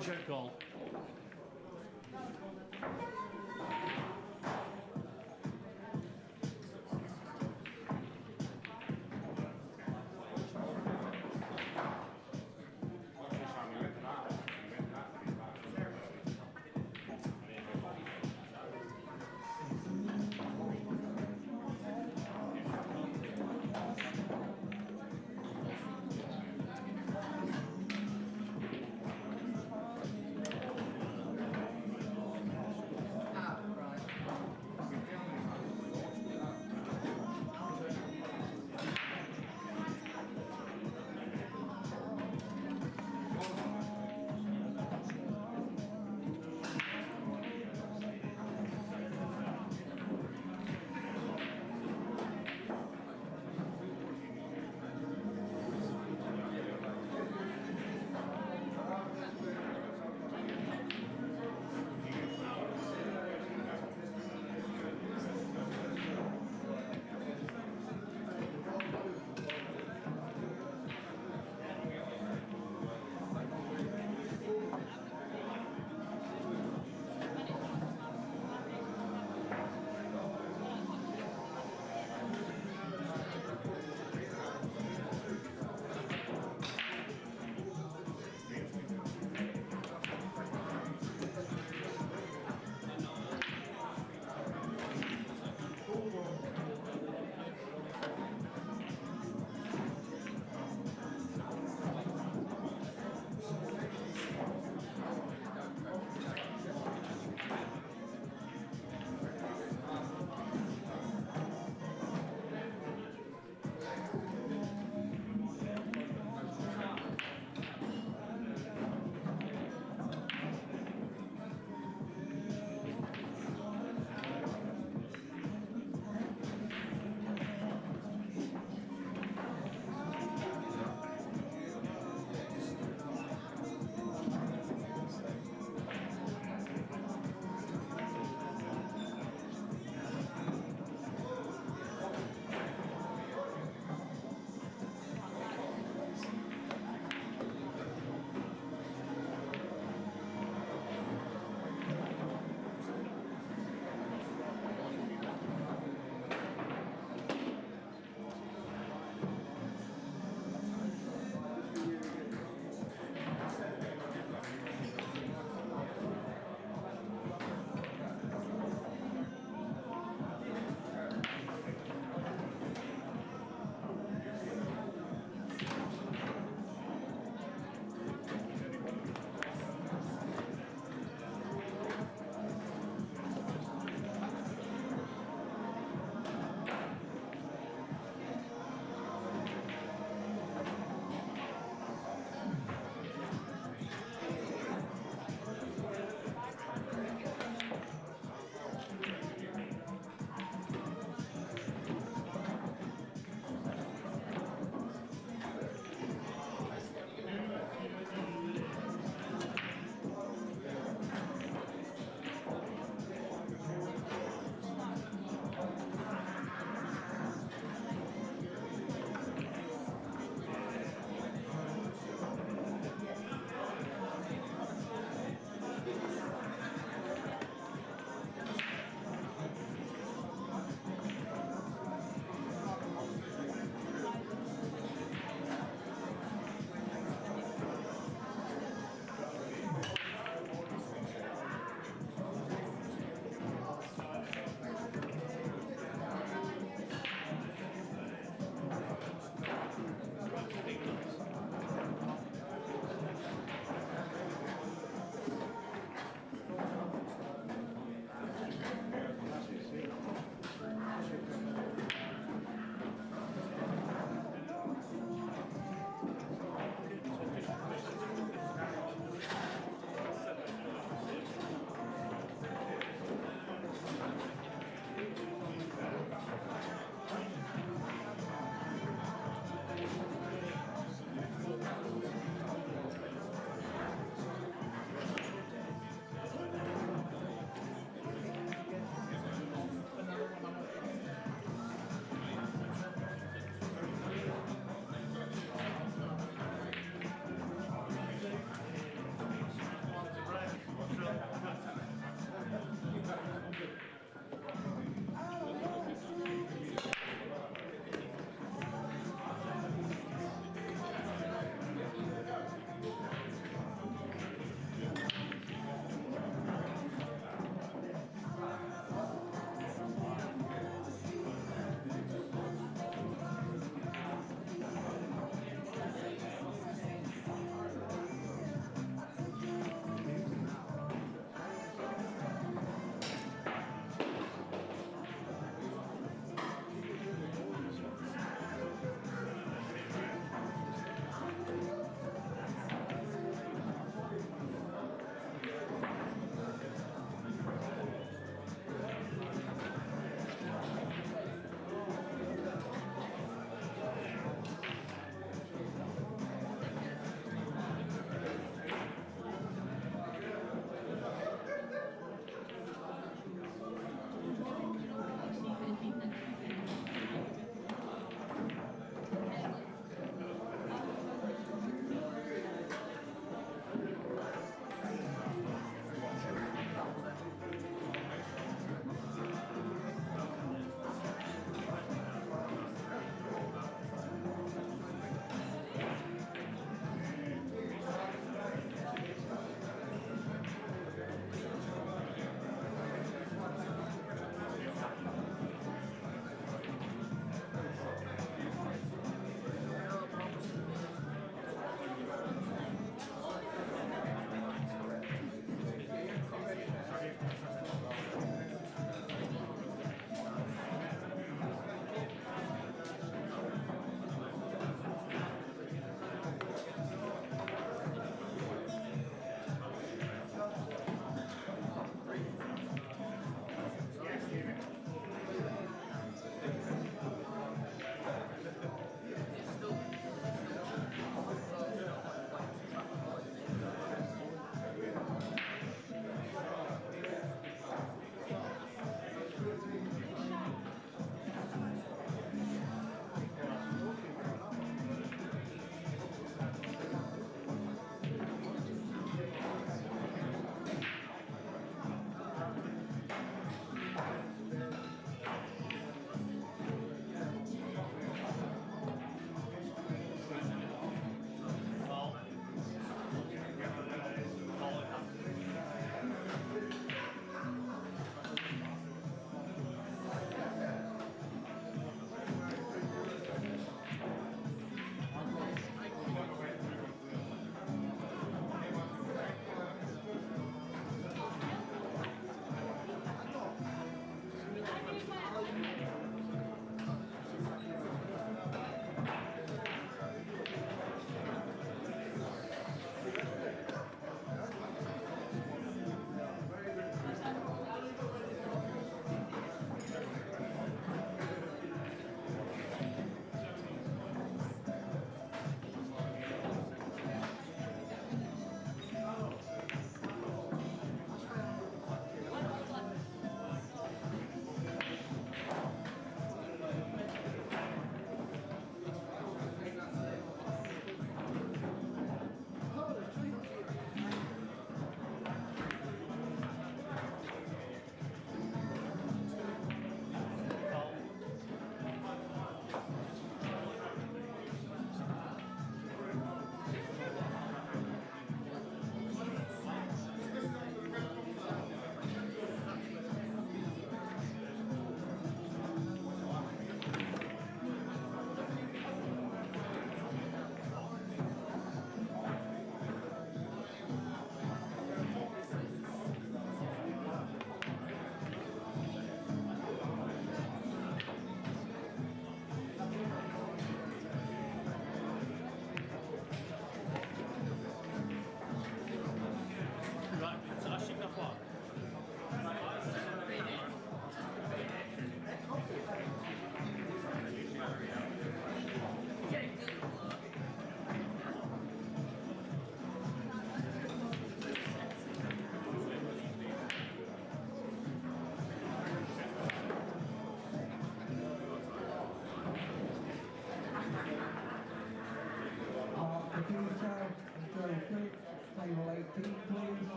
push-out goal.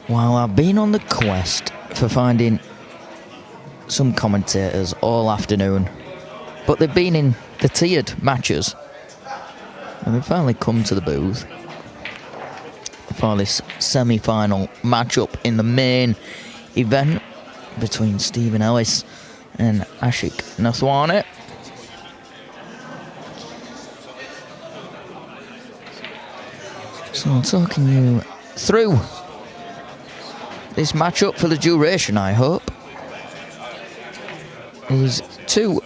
Well, I've been on the quest for finding some commentators all afternoon, but they've been in the tiered matches, and we've finally come to the booth for this semi-final matchup in the main event between Stephen Ellis and Ashik Nathwani. So I'm talking you through this matchup for the duration, I hope. Is two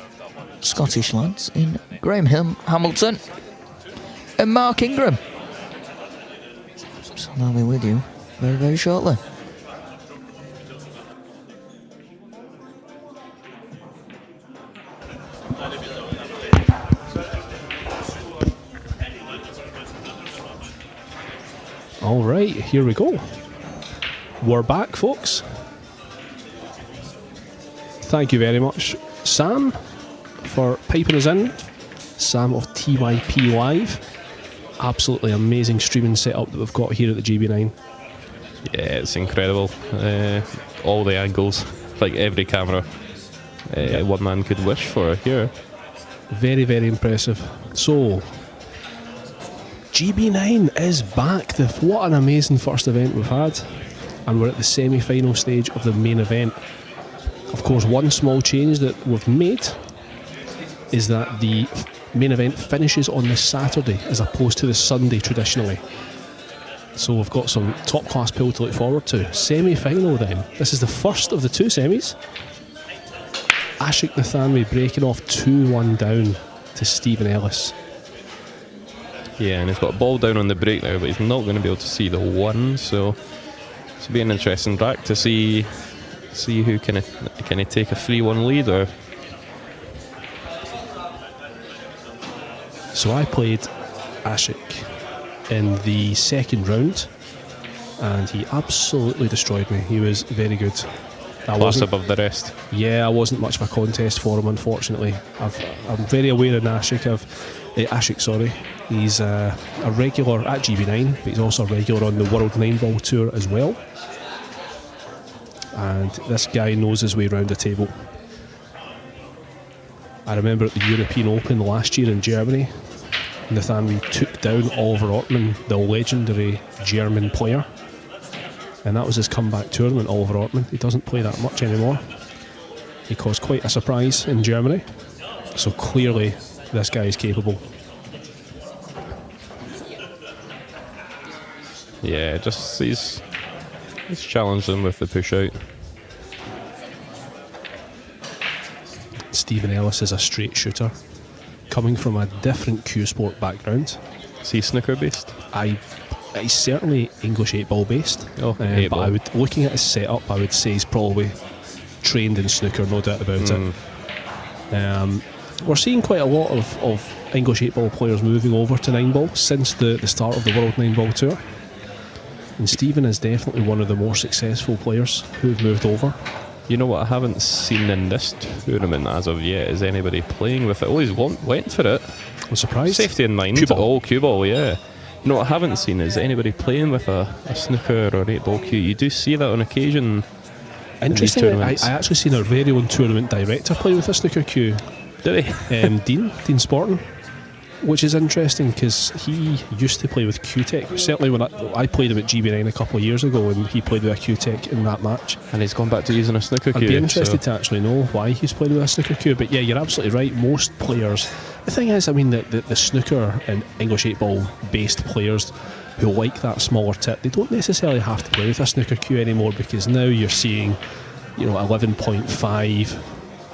Scottish lads in Graham Hamilton and Mark Ingram. So I'll be with you very, very shortly. All right, here we go. We're back, folks. Thank you very much, Sam, for piping us in. Sam of TYPLive. Absolutely amazing streaming setup that we've got here at the GB9. Yeah, it's incredible. All the angles, like every camera one man could wish for here. Very, very impressive. So, GB9 is back. What an amazing first event we've had. And we're at the semi-final stage of the main event. Of course, one small change that we've made is that the main event finishes on the Saturday as opposed to the Sunday traditionally. So we've got some top-class pool to look forward to. Semi-final then. This is the first of the two semis. Ashik Nathwani breaking off 2-1 down to Stephen Ellis. Yeah, and he's got a ball down on the break now, but he's not going to be able to see the one, so it's be an interesting track to see who can he take a 3-1 lead or. So I played Ashik in the second round, and he absolutely destroyed me. He was very good. Class above the rest. Yeah, I wasn't much of a contest for him, unfortunately. I'm very aware of Ashik. He's a regular at GB9, but he's also a regular on the World 9-Ball Tour as well. And this guy knows his way around the table. I remember at the European Open last year in Germany, Nathwani took down Oliver Ortmann, the legendary German player. And that was his comeback tournament, Oliver Ortmann. He doesn't play that much anymore. He caused quite a surprise in Germany. So clearly, this guy is capable. Yeah, just he's challenged him with the push out. Stephen Ellis is a straight shooter, coming from a different Q Sport background. Is he snooker based? He's certainly English 8-ball based. Oh, but looking at his setup, I would say he's probably trained in snooker, no doubt about it. We're seeing quite a lot of English 8-ball players moving over to 9-ball since the start of the World 9-Ball Tour. And Stephen is definitely one of the more successful players who've moved over. You know what I haven't seen in this tournament as of yet is anybody playing with it. Oh, he's went for it. I'm surprised. Safety in mind. Cue ball, yeah. You know what I haven't seen is anybody playing with a snooker or 8-ball cue. You do see that on occasion. Interesting. I actually seen our very own tournament director play with a snooker cue. Did he? Dean Sporton. Which is interesting because he used to play with Q-Tech. Certainly when I played him at GB9 a couple of years ago, and he played with a Q-Tech in that match. And he's gone back to using a snooker cue. I'd be interested to actually know why he's played with a snooker cue. But yeah, you're absolutely right. Most players... The thing is, I mean, the snooker and English 8-ball based players who like that smaller tip, they don't necessarily have to play with a snooker cue anymore, because now you're seeing, 11.5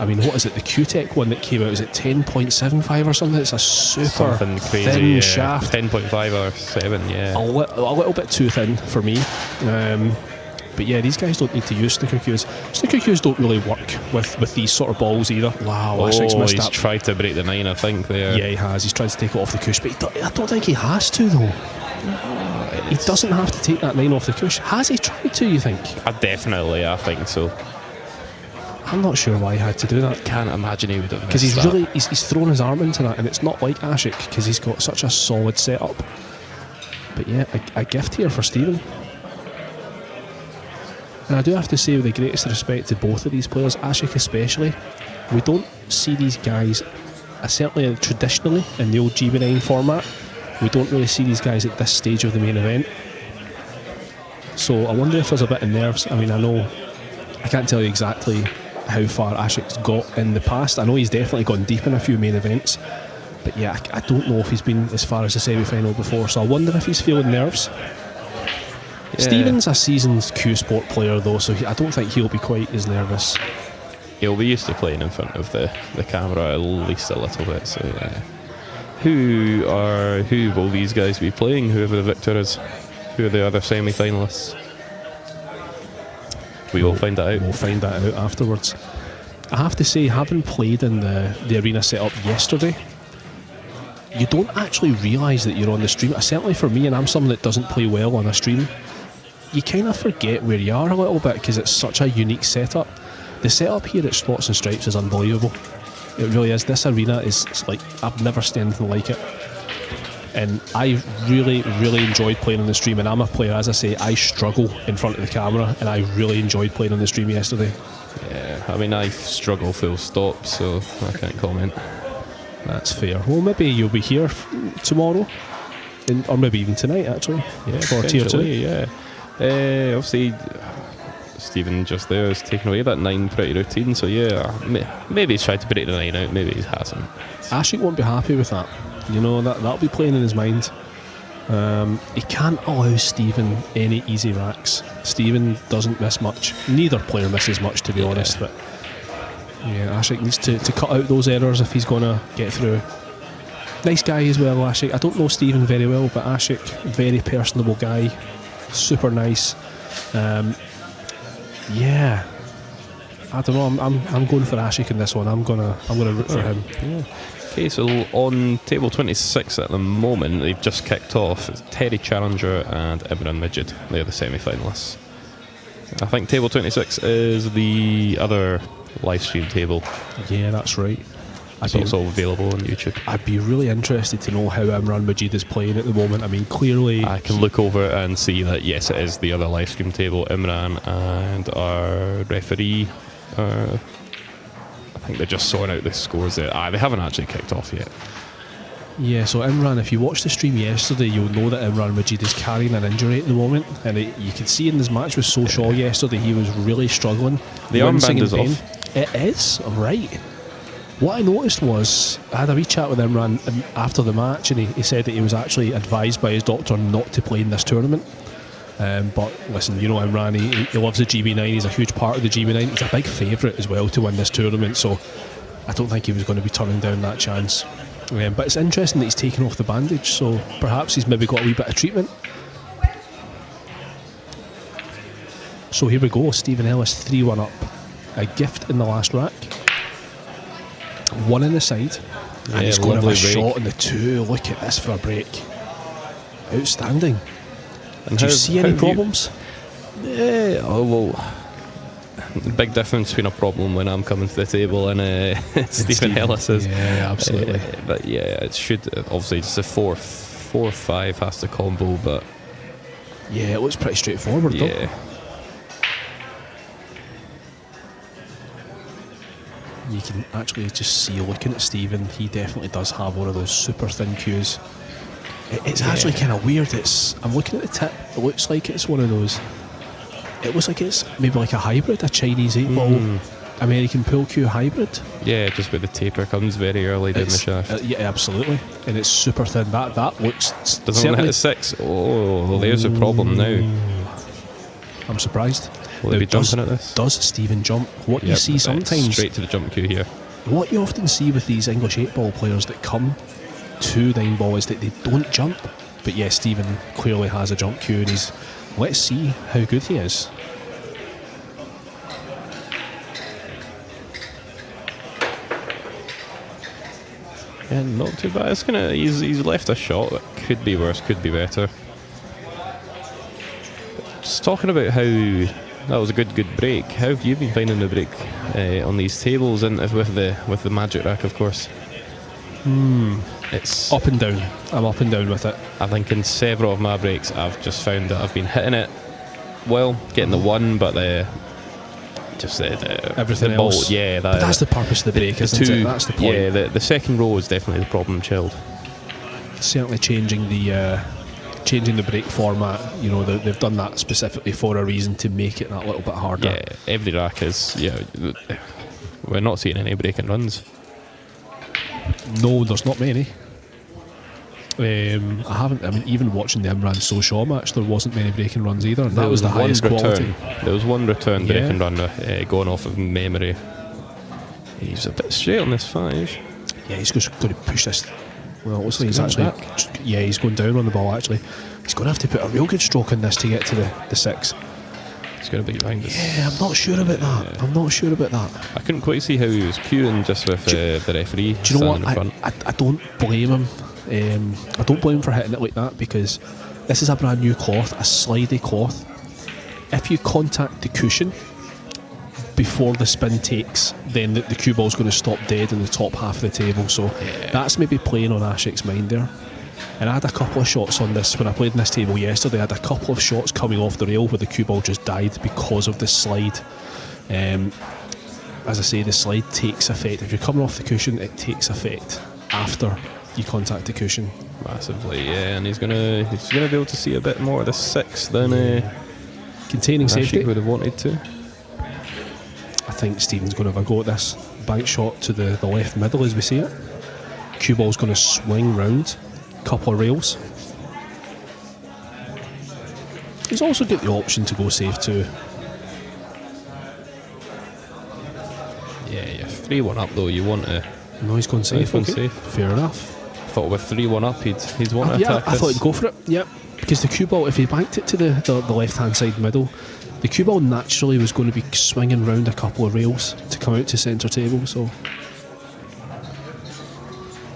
I mean, what is it? The Q-Tech one that came out, is it 10.75 or something? It's a super Something crazy, thin shaft. 10.5 or 7, yeah. A little bit too thin for me. But yeah, these guys don't need to use snooker cues. Snooker cues don't really work with these sort of balls either. Wow, Ashik's missed he's that. tried to break the 9, I think, there. Yeah, he has. He's tried to take it off the cush, but I don't think he has to, though. He doesn't have to take that 9 off the cush. Has he tried to, you think? I think so. I'm not sure why he had to do that. Can't imagine he would have Because missed that. he's thrown his arm into that, and it's not like Ashik, because he's got such a solid setup. But yeah, a gift here for Stephen. And I do have to say, with the greatest respect to both of these players, Ashik especially, we don't see these guys, certainly traditionally in the old GB9 format, we don't really see these guys at this stage of the main event. So I wonder if there's a bit of nerves. I mean, I can't tell you exactly how far Ashik's got in the past. I know he's definitely gone deep in a few main events, but yeah, I don't know if he's been as far as the semi-final before, so I wonder if he's feeling nerves. Yeah. Stephen's a seasoned Q-Sport player though, so I don't think he'll be quite as nervous. He'll be used to playing in front of the camera at least a little bit, so yeah. Who will these guys be playing, whoever the victor is? Who are the other semi-finalists? We'll find that out. We'll find that out afterwards. I have to say, having played in the arena setup yesterday, you don't actually realise that you're on the stream. Certainly for me, and I'm someone that doesn't play well on a stream, you kind of forget where you are a little bit because it's such a unique setup. The setup here at Spots and Stripes is unbelievable. It really is. This arena is like, I've never seen anything like it. And I really, really enjoyed playing on the stream. And I'm a player, as I say, I struggle in front of the camera, and I really enjoyed playing on the stream yesterday. Yeah, I mean, I struggle full stop, so I can't comment. That's fair. Well, maybe you'll be here tomorrow, or maybe even tonight, actually. Yeah, for tier 2. Yeah. Obviously, Stephen just there has taken away that 9 pretty routine, so yeah, maybe he's tried to break the 9 out, maybe he hasn't. Ashik won't be happy with that. You know, that'll be playing in his mind. He can't allow Stephen any easy racks. Stephen doesn't miss much. Neither player misses much, to be honest, but yeah, Ashik needs to cut out those errors if he's going to get through. Nice guy as well, Ashik. I don't know Stephen very well, but Ashik, very personable guy, super nice. Yeah, I don't know. I'm going for Ashik in this one. I'm gonna root for him. Yeah. Okay, so on table 26 at the moment, they've just kicked off. It's Terry Challenger and Imran Majid. They're the semi-finalists. I think table 26 is the other live stream table. Yeah, that's right. So it's all available on YouTube. I'd be really interested to know how Imran Majid is playing at the moment. I mean, clearly I can look over and see that yes, it is the other live stream table. Imran and our referee, I think they're just sorting out the scores there. They haven't actually kicked off yet. Yeah, so Imran, if you watched the stream yesterday, you'll know that Imran Majid is carrying an injury at the moment, and you could see in his match with Shaw yesterday, he was really struggling. The armband is off. It is, right. What I noticed was, I had a wee chat with Imran after the match, and he said that he was actually advised by his doctor not to play in this tournament. But listen, you know Imran, he loves the GB9, he's a huge part of the GB9, he's a big favourite as well to win this tournament, so I don't think he was going to be turning down that chance. But it's interesting that he's taken off the bandage, so perhaps he's maybe got a wee bit of treatment. So here we go, Stephen Ellis 3-1 up. A gift in the last rack. One in the side. And he's going to have a shot in the 2. Look at this for a break. Outstanding. And do you see any problems? Yeah, well, big difference between a problem when I'm coming to the table and Stephen Ellis is. Yeah, absolutely. But yeah, it should obviously just a 4-5 has to combo, but yeah, it looks pretty straightforward though. You can actually just see, looking at Stephen, he definitely does have one of those super thin cues. It's actually kind of weird. I'm looking at the tip. It looks like it's one of those. It looks like it's maybe like a hybrid, a Chinese 8-ball American pool cue hybrid. Yeah, just where the taper comes very early down the shaft. Yeah, absolutely. And it's super thin. That looks. Doesn't hit the 6. Oh, well, there's a problem now. I'm surprised. Will he be jumping at this? Does Stephen jump? What you see sometimes, straight to the jump queue here. what you often see with these English 8-ball players that come to 9-ball is that they don't jump. But yeah, Stephen clearly has a jump cue, and let's see how good he is. Yeah, not too bad. He's left a shot that could be worse, could be better. Just talking about how that was a good break. How have you been finding the break on these tables and with the magic rack, of course? It's Up and down. I'm up and down with it. I think in several of my breaks, I've just found that I've been hitting it well, getting the one, but Everything the ball, else. yeah, But that's the purpose of the break, isn't it? That's the point. Yeah, the second row is definitely the problem, chilled. Certainly changing the break format. You know, they've done that specifically for a reason, to make it that little bit harder. Yeah, every rack is. Yeah, we're not seeing any break and runs. No, there's not many. I haven't. I mean, even watching the Imran So-Shaw match, there wasn't many breaking runs either. And that was the highest quality. There was one return break and run going off of memory. He's a bit straight on this 5. Yeah, he's just going to push this. Well, it looks like he's actually. Yeah, he's going down on the ball. Actually, he's going to have to put a real good stroke in this to get to the 6. He's going to be behind us. Yeah, I'm not sure about that. Yeah. I'm not sure about that. I couldn't quite see how he was queuing just with the referee. Do you know what? In front. I don't blame him. I don't blame him for hitting it like that, because this is a brand new cloth, a slidey cloth. If you contact the cushion before the spin takes, then the cue ball's going to stop dead in the top half of the table. So that's maybe playing on Ashik's mind there. And I had a couple of shots on this when I played in this table yesterday. I had a couple of shots coming off the rail where the cue ball just died because of the slide. As I say, the slide takes effect. If you're coming off the cushion, it takes effect after you contact the cushion. Massively, yeah, and he's gonna be able to see a bit more of the 6 than containing safety would have wanted to. I think Stephen's going to have a go at this. Bank shot to the left middle as we see it. Cue ball's going to swing round, couple of rails. He's also got the option to go safe too. Yeah, 3-1 up though. You want to. No, he's gone safe. He's gone okay. safe. Fair enough. Thought with 3-1 up, he'd want to attack. I thought he'd go for it. Yep. Because the cue ball, if he banked it to the left hand side middle, the cue ball naturally was going to be swinging round a couple of rails to come out to centre table. So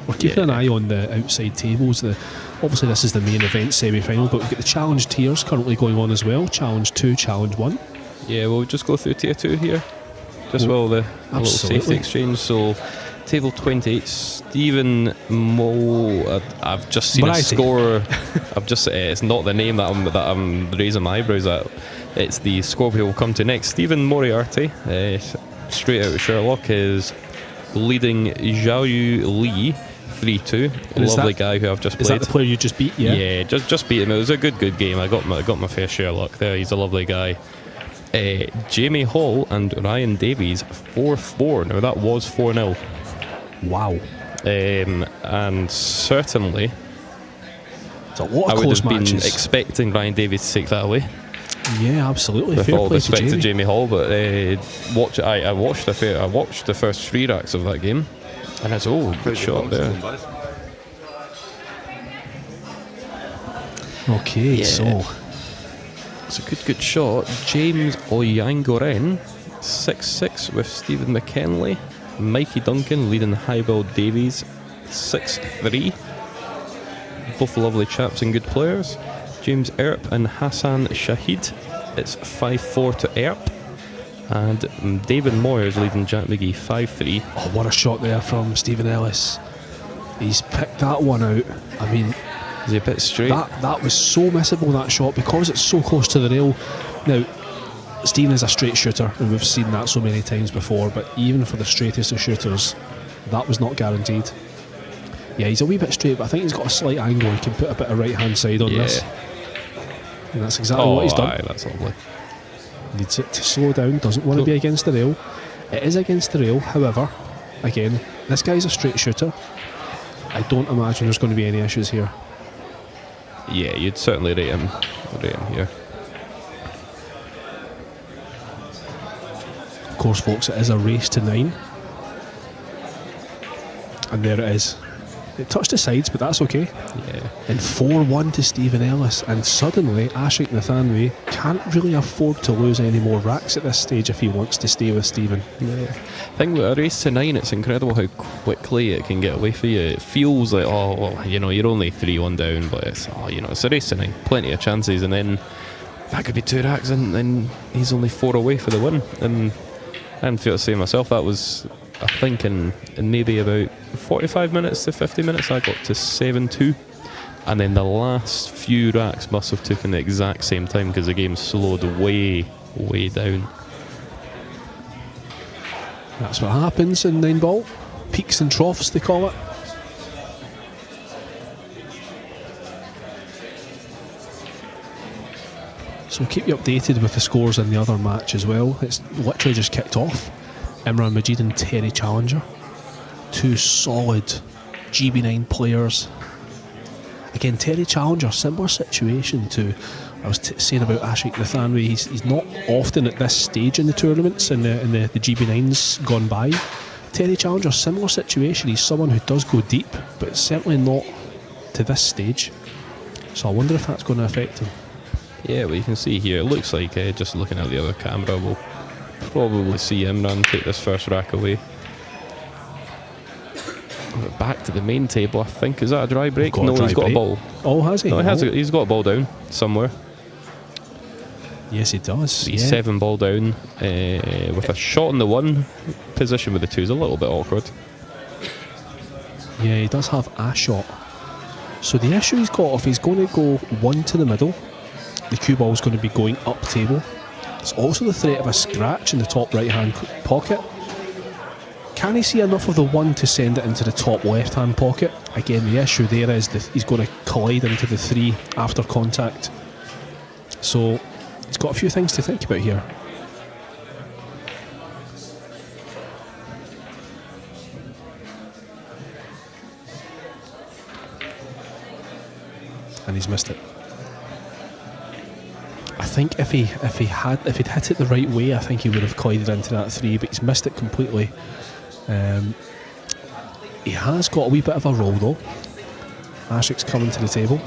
we're keeping an eye on the outside tables. Obviously this is the main event semi-final, but we've got the challenge tiers currently going on as well. Challenge 2, challenge 1. Yeah, we'll just go through tier 2 here. Just the little safety exchange. So table 28, Stephen Mo. I've just seen a score. I've just it's not the name that I'm raising my eyebrows at. It's the score we will come to next. Stephen Moriarty, straight out of Sherlock, is leading Xiaoyu Li 3-2. Lovely guy who I've just played. Is that the player you just beat? Yeah, just beat him. It was a good game. I got my fair Sherlock there. He's a lovely guy. Jamie Hall and Ryan Davies 4-4. Now that was 4-0. Wow. And certainly it's a lot of I would close have matches. been expecting Ryan Davies to take that away. Yeah, absolutely. With fair all play respect to Jamie Hall, but I watched the first 3 racks of that game, and it's good shot there. Okay, so it's a good shot. James Oyangoren 6-6 with Stephen McKinley. Mikey Duncan leading Highball Davies 6-3. Both lovely chaps and good players. James Earp and Hassan Shahid. It's 5-4 to Earp. And David Moyers leading Jack McGee 5-3. Oh, what a shot there from Stephen Ellis. He's picked that one out. I mean, is he a bit straight? That was so missable, that shot, because it's so close to the rail. Now, Stephen is a straight shooter, and we've seen that so many times before, but even for the straightest of shooters, that was not guaranteed. Yeah, he's a wee bit straight, but I think he's got a slight angle. He can put a bit of right-hand side on this. And that's exactly what he's done. Aye, that's lovely. Needs it to slow down, doesn't want to be against the rail. It is against the rail, however, again, this guy's a straight shooter. I don't imagine there's going to be any issues here. Yeah, you'd certainly rate him here. course, folks, it is a race to 9. And there it is. It touched the sides, but that's okay. Yeah. And 4-1 to Stephen Ellis. And suddenly, Ashik Nathwani can't really afford to lose any more racks at this stage if he wants to stay with Stephen. Yeah. I think with a race to 9, it's incredible how quickly it can get away for you. It feels like, oh, well, you know, you're only 3-1 down, but it's, oh, you know, it's a race to 9. Plenty of chances, and then that could be 2 racks, and then he's only 4 away for the win. And I didn't feel the same myself. That was, I think, in maybe about 45 minutes to 50 minutes, I got to 7-2. And then the last few racks must have taken the exact same time because the game slowed way, way down. That's what happens in 9-ball. Peaks and troughs, they call it. So we'll keep you updated with the scores in the other match as well. It's literally just kicked off. Imran Majid and Terry Challenger. 2 solid GB9 players. Again, Terry Challenger, similar situation to I was saying about Ashik Nathwani. He's not often at this stage in the tournaments, in the GB9s gone by. Terry Challenger, similar situation. He's someone who does go deep, but certainly not to this stage. So I wonder if that's going to affect him. Yeah, well, you can see here, it looks like, just looking at the other camera, we'll probably see Imran take this first rack away. But back to the main table, I think. Is that a dry break? No, he's got a ball. Oh, has he? No, he's got a ball down somewhere. Yes, he does. He's 7 ball down with a shot in the 1. Position with the 2 is a little bit awkward. Yeah, he does have a shot. So the issue he's got, if he's going to go 1 to the middle, the cue ball is going to be going up table. There's also the threat of a scratch in the top right hand pocket. Can he see enough of the 1 to send it into the top left hand pocket? Again, the issue there is that he's going to collide into the 3 after contact. So he's got a few things to think about here. And he's missed it. I think if he'd hit it the right way, I think he would have collided into that 3, but he's missed it completely. He has got a wee bit of a roll though. Ashik's coming to the table.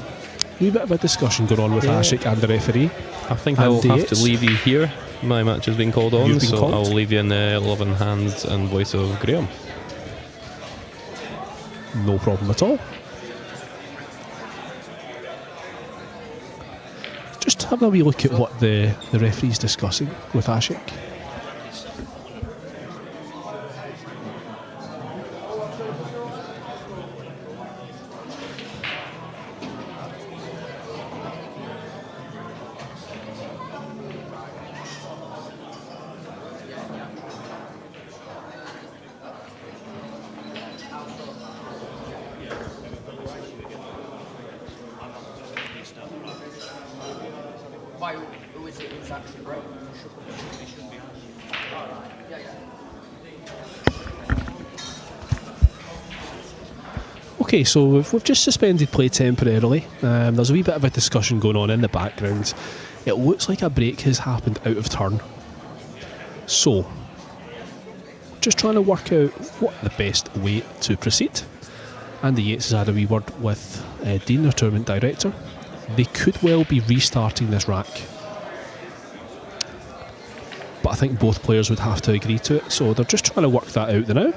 A wee bit of a discussion going on with Ashik and the referee. I think I'll have to leave you here. My match has been called on, so I'll leave you in the loving hands and voice of Graham. No problem at all. Just having a wee look at what the referee's discussing with Ashik. Okay, so we've just suspended play temporarily. There's a wee bit of a discussion going on in the background. It looks like a break has happened out of turn. So, just trying to work out what the best way to proceed. Andy Yates has had a wee word with Dean, their tournament director. They could well be restarting this rack, but I think both players would have to agree to it, so they're just trying to work that out now.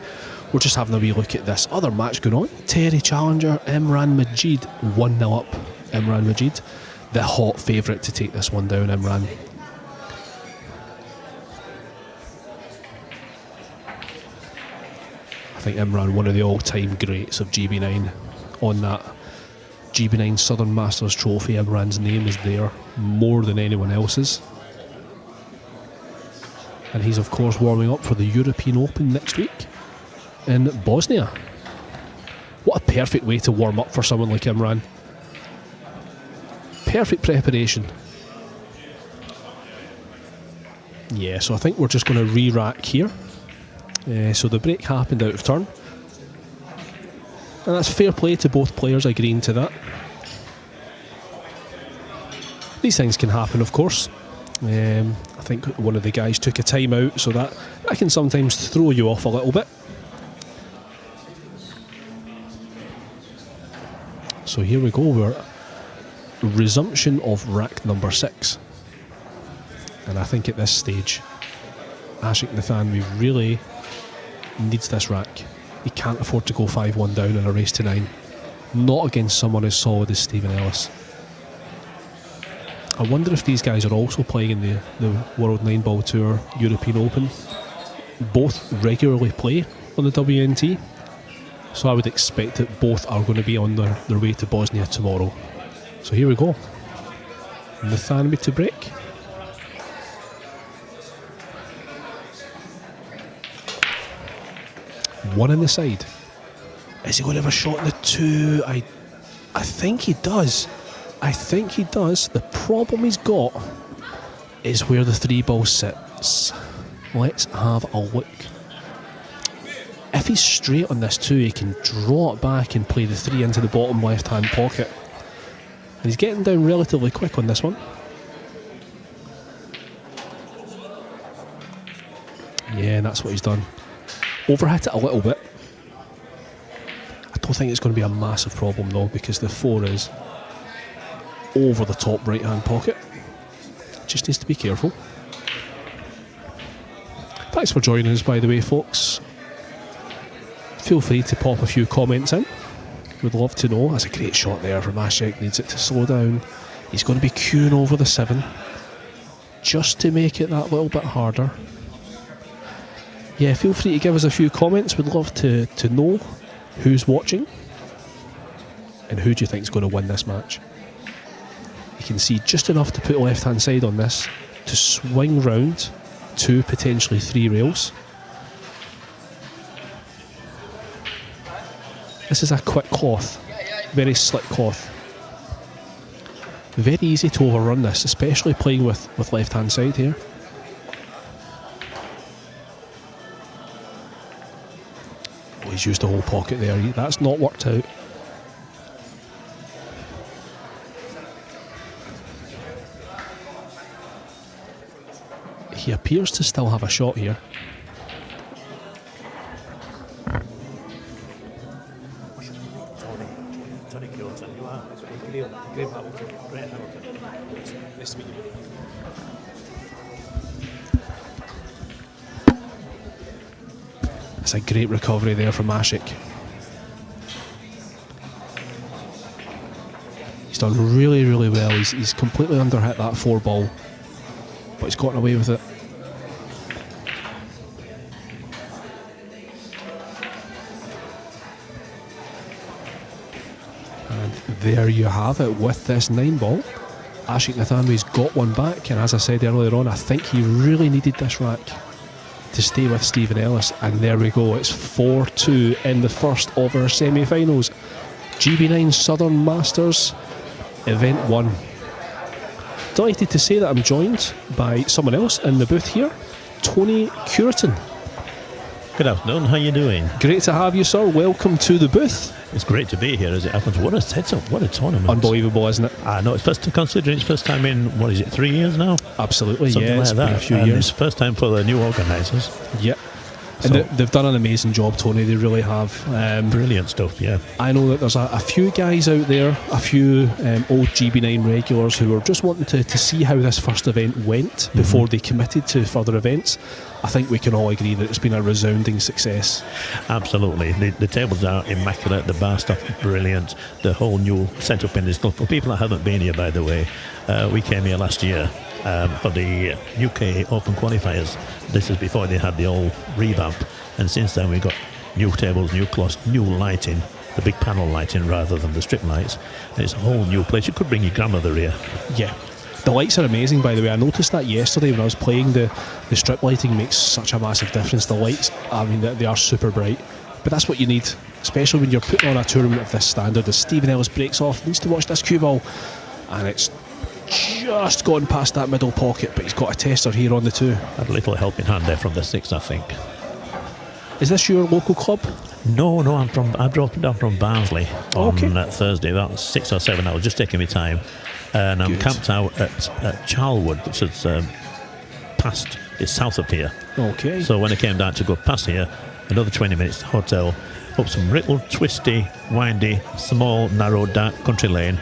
We're just having a wee look at this other match going on. Terry Challenger, Imran Majid, 1-0 up. Imran Majid, the hot favourite to take this one down, Imran. I think Imran, one of the all-time greats of GB9. On that GB9 Southern Masters trophy, Imran's name is there more than anyone else's. And he's of course warming up for the European Open next week in Bosnia. What a perfect way to warm up for someone like Imran. Perfect preparation. Yeah, so I think we're just going to re-rack here. So the break happened out of turn. And that's fair play to both players agreeing to that. These things can happen, of course. I I think one of the guys took a time out, so that can sometimes throw you off a little bit. So here we go, we're resumption of rack number 6. And I think at this stage, Ashik Nathwani really needs this rack. He can't afford to go 5-1 down in a race to 9. Not against someone as solid as Stephen Ellis. I wonder if these guys are also playing in the World 9-Ball Tour European Open. Both regularly play on the WNT. So I would expect that both are going to be on their way to Bosnia tomorrow. So here we go. Nathwani to break. One in the side. Is he going to have a shot in the 2? I think he does. I think he does. The problem he's got is where the 3 ball sits. Let's have a look. If he's straight on this 2, he can draw it back and play the 3 into the bottom left hand pocket. And he's getting down relatively quick on this one. Yeah, and that's what he's done. Overhit it a little bit. I don't think it's going to be a massive problem though, because the 4 is over the top right hand pocket. Just needs to be careful. Thanks for joining us, by the way, folks. Feel free to pop a few comments in. Would love to know. That's a great shot there from Ashik. Needs it to slow down. He's going to be queuing over the 7 just to make it that little bit harder. Yeah, feel free to give us a few comments. We'd love to know who's watching and who do you think is going to win this match. You can see just enough to put left hand side on this to swing round 2, potentially 3 rails. This is a quick cloth, very slick cloth. Very easy to overrun this, especially playing with left hand side here. Oh, he's used the whole pocket there. That's not worked out. He appears to still have a shot here. It's a great recovery there from Ashik. He's done really, really well. He's completely underhit that 4 ball, but he's gotten away with it. And there you have it with this 9 ball. Ashik Nathwani's got one back, and as I said earlier on, I think he really needed this rack to stay with Stephen Ellis, and there we go. It's 4-2 in the first of our semi-finals. GB9 Southern Masters Event 1. Delighted to say that I'm joined by someone else in the booth here, Tony Curitan. Good afternoon, how you doing? Great to have you, sir. Welcome to the booth. It's great to be here as it happens. What a setup, what a tournament. Unbelievable, isn't it? I know, considering it's first time in, 3 years now? Absolutely, Something yeah, like it's been that. a few And years. it's first time for the new organisers. Yep. So, And they've done an amazing job, Tony, they really have. brilliant stuff, yeah. I know that there's a few guys out there, a few old GB9 regulars who are just wanting to see how this first event went before they committed to further events. I think we can all agree that it's been a resounding success. Absolutely. The tables are immaculate, the bar stuff brilliant, the whole new setup in this club. For people that haven't been here, by the way, we came here last year for the UK Open qualifiers. This is before they had the old revamp, and since then we've got new tables, new cloths, new lighting, the big panel lighting rather than the strip lights. And it's a whole new place. You could bring your grandmother here. Yeah. The lights are amazing, by the way. I noticed that yesterday when I was playing. The strip lighting makes such a massive difference. The lights, I mean, they are super bright. But that's what you need, especially when you're putting on a tournament of this standard. As Stephen Ellis breaks off, needs to watch this cue ball, and it's just gone past that middle pocket, but he's got a tester here on the 2. Had a little helping hand there from the 6, I think. Is this your local club? No, I drove down from Barnsley on Okay. Thursday, about 6 or 7 hours, just taking my time. And I'm Good. camped out at Charlwood, which is past, it's south of here. Okay. So when I came down to go past here, another 20 minutes hotel, up some little twisty, windy, small, narrow, dark country lane,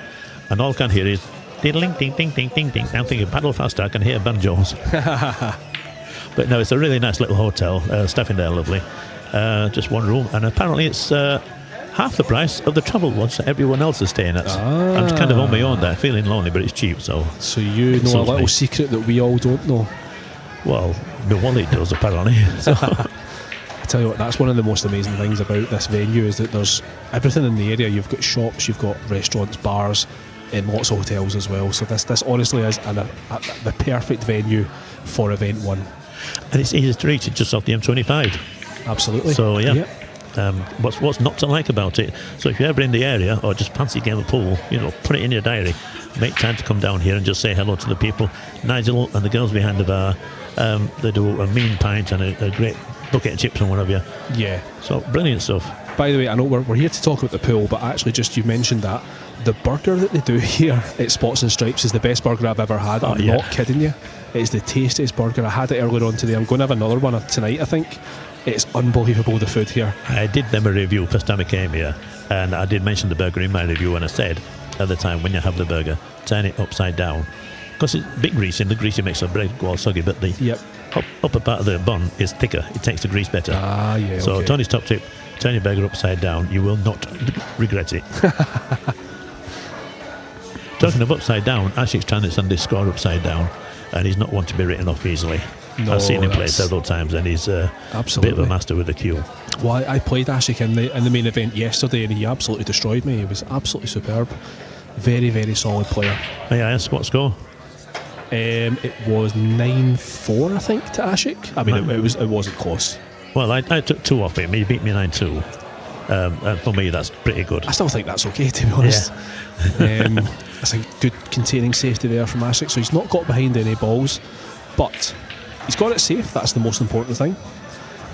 and all I can hear is diddling, ding, ding, ding, ding, ding. I'm thinking, paddle faster, I can hear banjos. But no, it's a really nice little hotel. Staff in there, lovely. Just one room, and apparently it's half the price of the travel lodge that everyone else is staying at. I'm kind of on my own there, feeling lonely, but it's cheap, so you know a suits little me. secret that we all don't know. Well, the wallet does, apparently. So, I tell you what, that's one of the most amazing things about this venue is that there's everything in the area. You've got shops, you've got restaurants, bars, and lots of hotels as well. So this honestly is the perfect venue for Event 1. and it's easy to reach, it's just off the M25. Absolutely. So, yeah. Yep. What's not to like about it? So if you're ever in the area or just fancy a game of pool, put it in your diary. Make time to come down here and just say hello to the people. Nigel and the girls behind the bar, they do a mean pint and a great bucket of chips and whatever. Yeah. So brilliant stuff. By the way, I know we're here to talk about the pool, but actually just you mentioned that the burger that they do here at Spots and Stripes is the best burger I've ever had. I'm not kidding you. It's the tastiest burger. I had it earlier on today. I'm going to have another one tonight, I think. It's unbelievable, the food here. I did them a review first time I came here, and I did mention the burger in my review, and I said at the time, when you have the burger, turn it upside down, because it's a bit greasy, and the greasy makes the bread go all soggy, but the upper part of the bun is thicker. It takes the grease better. So okay. Tony's top tip, turn your burger upside down. You will not regret it. Talking of upside down, Ashik's trying to send his score upside down, and he's not one to be written off easily. No, I've seen him play several times, and he's a bit of a master with the cue. Well, I played Ashik in the main event yesterday, and he absolutely destroyed me. He was absolutely superb. Very, very solid player. May I ask what score? It was 9-4, I think, to Ashik. I mean, it wasn't close. Well, I took 2 off him. He beat me 9-2. And for me, that's pretty good. I still think that's okay, to be honest. That's a good containing safety there from Ashik. So he's not got behind any balls, but he's got it safe. That's the most important thing.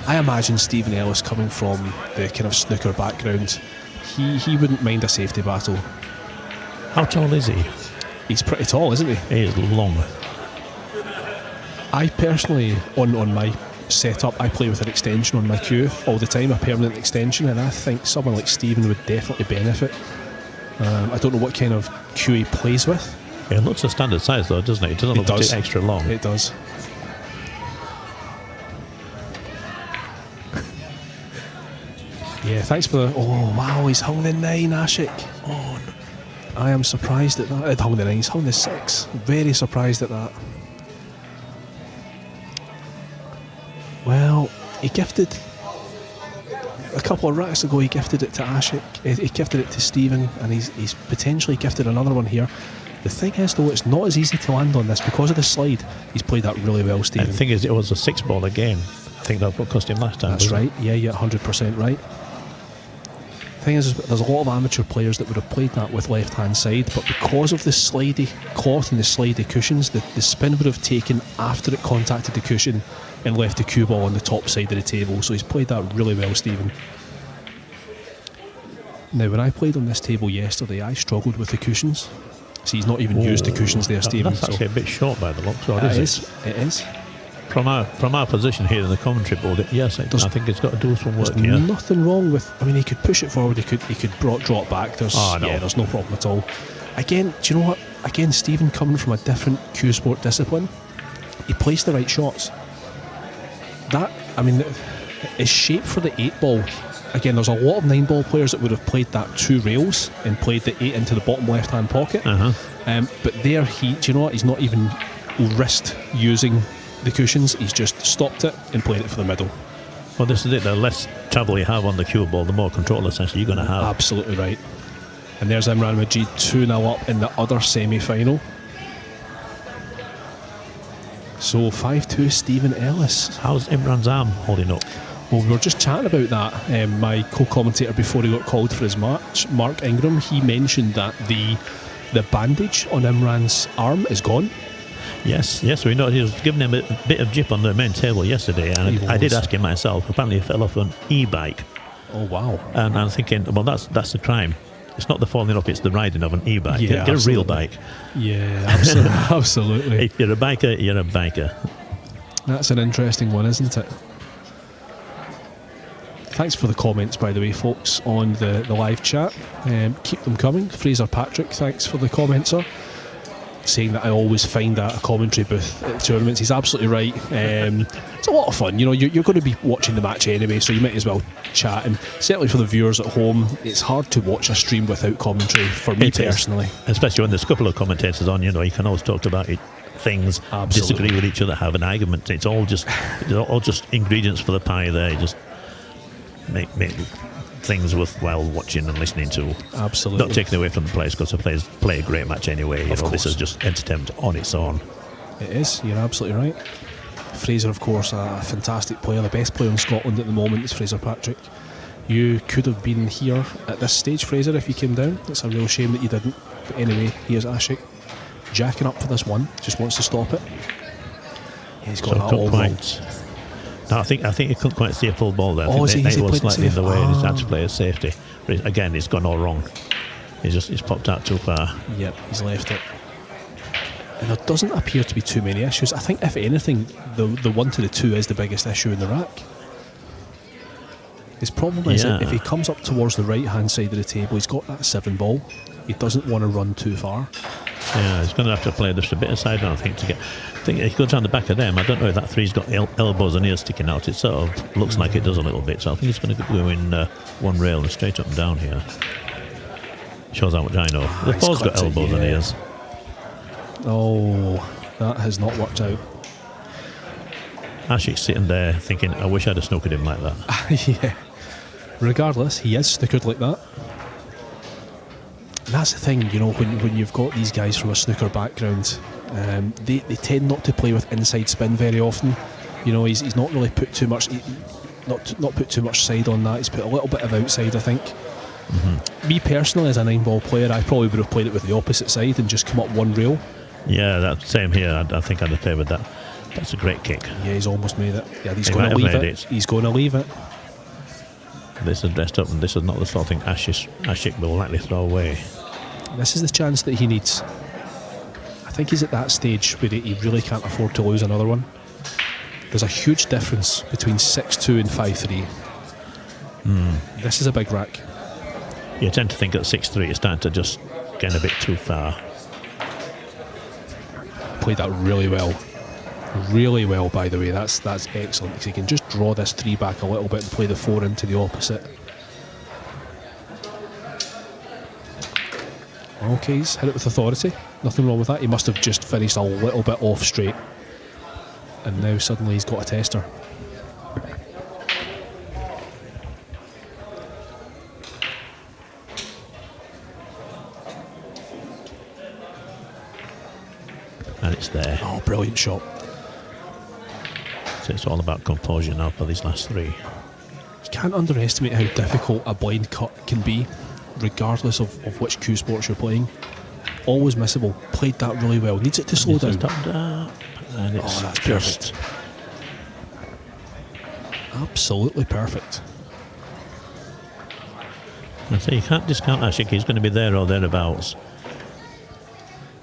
I imagine Stephen Ellis, coming from the kind of snooker background, he wouldn't mind a safety battle. How tall is he? He's pretty tall, isn't he? He is long. I personally, on my setup, I play with an extension on my cue all the time, a permanent extension, and I think someone like Stephen would definitely benefit. I don't know what kind of cue he plays with. It looks a standard size though, doesn't it? It doesn't look too extra long. It does. Yeah, thanks for the... Oh, wow, he's hung the 9, Ashik. On. I am surprised at that. He'd hung the 9, he's hung the 6. Very surprised at that. Well, he gifted... A couple of racks ago, he gifted it to Ashik. He gifted it to Stephen, and he's potentially gifted another one here. The thing is, though, it's not as easy to land on this because of the slide. He's played that really well, Stephen. And the thing is, it was a 6-ball again. I think that's what cost him last time. That's right. Yeah, 100% right. Thing is, there's a lot of amateur players that would have played that with left-hand side, but because of the slidey cloth and the slidey cushions, the spin would have taken after it contacted the cushion and left the cue ball on the top side of the table. So he's played that really well, Stephen. Now, when I played on this table yesterday, I struggled with the cushions. See, he's not even used the cushions there, Stephen. That's actually a bit short by the looks of it. It is. From our position here in the commentary board, I think it's got to do some work here. There's nothing wrong with... I mean, he could push it forward, he could drop back. There's no problem at all. Again, do you know what? Again, Stephen, coming from a different cue sport discipline, he plays the right shots. That, I mean, is shaped for the 8-ball. Again, there's a lot of 9-ball players that would have played that 2 rails and played the 8 into the bottom left-hand pocket. But there, do you know what? He's not even risked using the cushions. He's just stopped it and played it for the middle. Well, this is it. The less travel you have on the cue ball, the more control essentially you're going to have. Absolutely right. And there's Imran Majid 2-0 up in the other semi-final. So 5-2 Stephen Ellis. How's Imran's arm holding up? Well, we were just chatting about that. My co-commentator before he got called for his match, Mark Ingram, he mentioned that the bandage on Imran's arm is gone. Yes, we know he was giving him a bit of jip on the main table yesterday, and I did ask him myself. Apparently, he fell off an e-bike. Oh wow! And I'm thinking, well, that's the crime. It's not the falling off; it's the riding of an e-bike. Yeah, get a real bike. Yeah, absolutely. If you're a biker, you're a biker. That's an interesting one, isn't it? Thanks for the comments, by the way, folks, on the live chat. Keep them coming. Fraser Patrick, thanks for the comments, sir. Saying that I always find that a commentary booth at tournaments. He's absolutely right. It's a lot of fun. You know, you're going to be watching the match anyway, so you might as well chat. And certainly for the viewers at home, it's hard to watch a stream without commentary, for me personally. Especially when there's a couple of commentators on, you know, you can always talk about it. Things, Absolutely. disagree with each other, have an argument. It's all just ingredients for the pie there. You just make things worthwhile watching and listening to. Absolutely. Not taking away from the players, because the players play a great match anyway. You know, this is just entertainment on its own. It is, you're absolutely right. Fraser, of course, a fantastic player, the best player in Scotland at the moment is Fraser Patrick. You could have been here at this stage, Fraser, if you came down. It's a real shame that you didn't. But anyway, here's Ashik. Jacking up for this one, just wants to stop it. He's got that all wrong. No, I think he couldn't quite see a full ball there. Oh, I think he was slightly in the way, and he's had Ah. to play a safety. But again, it's gone all wrong. He's popped out too far. Yep, he's left it. And there doesn't appear to be too many issues. I think, if anything, the 1 to the 2 is the biggest issue in the rack. His problem is that if he comes up towards the right-hand side of the table, he's got that 7 ball. He doesn't want to run too far. Yeah, he's going to have to play just a bit aside, I think, to get. I think he goes around the back of them. I don't know if that 3's got elbows and ears sticking out. It sort of looks like it does a little bit. So I think he's going to go in one rail and straight up and down here. Shows how much I know. The 4's got elbows and ears. Oh, that has not worked out. Ashik's sitting there thinking, I wish I'd have snookered him like that. Yeah. Regardless, he is snookered like that. And that's the thing, you know, when you've got these guys from a snooker background, they tend not to play with inside spin very often. You know, he's not really put too much, not put too much side on that. He's put a little bit of outside, I think. Mm-hmm. Me personally, as a 9-ball player, I probably would have played it with the opposite side and just come up one rail. Yeah, that same here. I think I'd have favoured that. That's a great kick. Yeah, he's almost made it. Yeah, he's He going to might have leave made it. it. He's going to leave it. This is dressed up, and this is not the sort of thing Ashik will likely throw away. This is the chance that he needs. I think he's at that stage where he really can't afford to lose another one. There's a huge difference between 6-2 and 5-3. This is a big rack. You tend to think at 6-3 it's starting to just get a bit too far. Played that really well. Really well, by the way. That's excellent, because he can just draw this 3 back a little bit and play the 4 into the opposite. Okay, he's hit it with authority. Nothing wrong with that. He must have just finished a little bit off straight. And now suddenly he's got a tester. And it's there. Oh, brilliant shot. So it's all about composure now for these last 3. You can't underestimate how difficult a blind cut can be, regardless of which cue sports you're playing. Always missable. Played that really well. Needs it to slow down. And it's that's just perfect. Absolutely perfect. I say you can't discount Ashik. He's going to be there or thereabouts.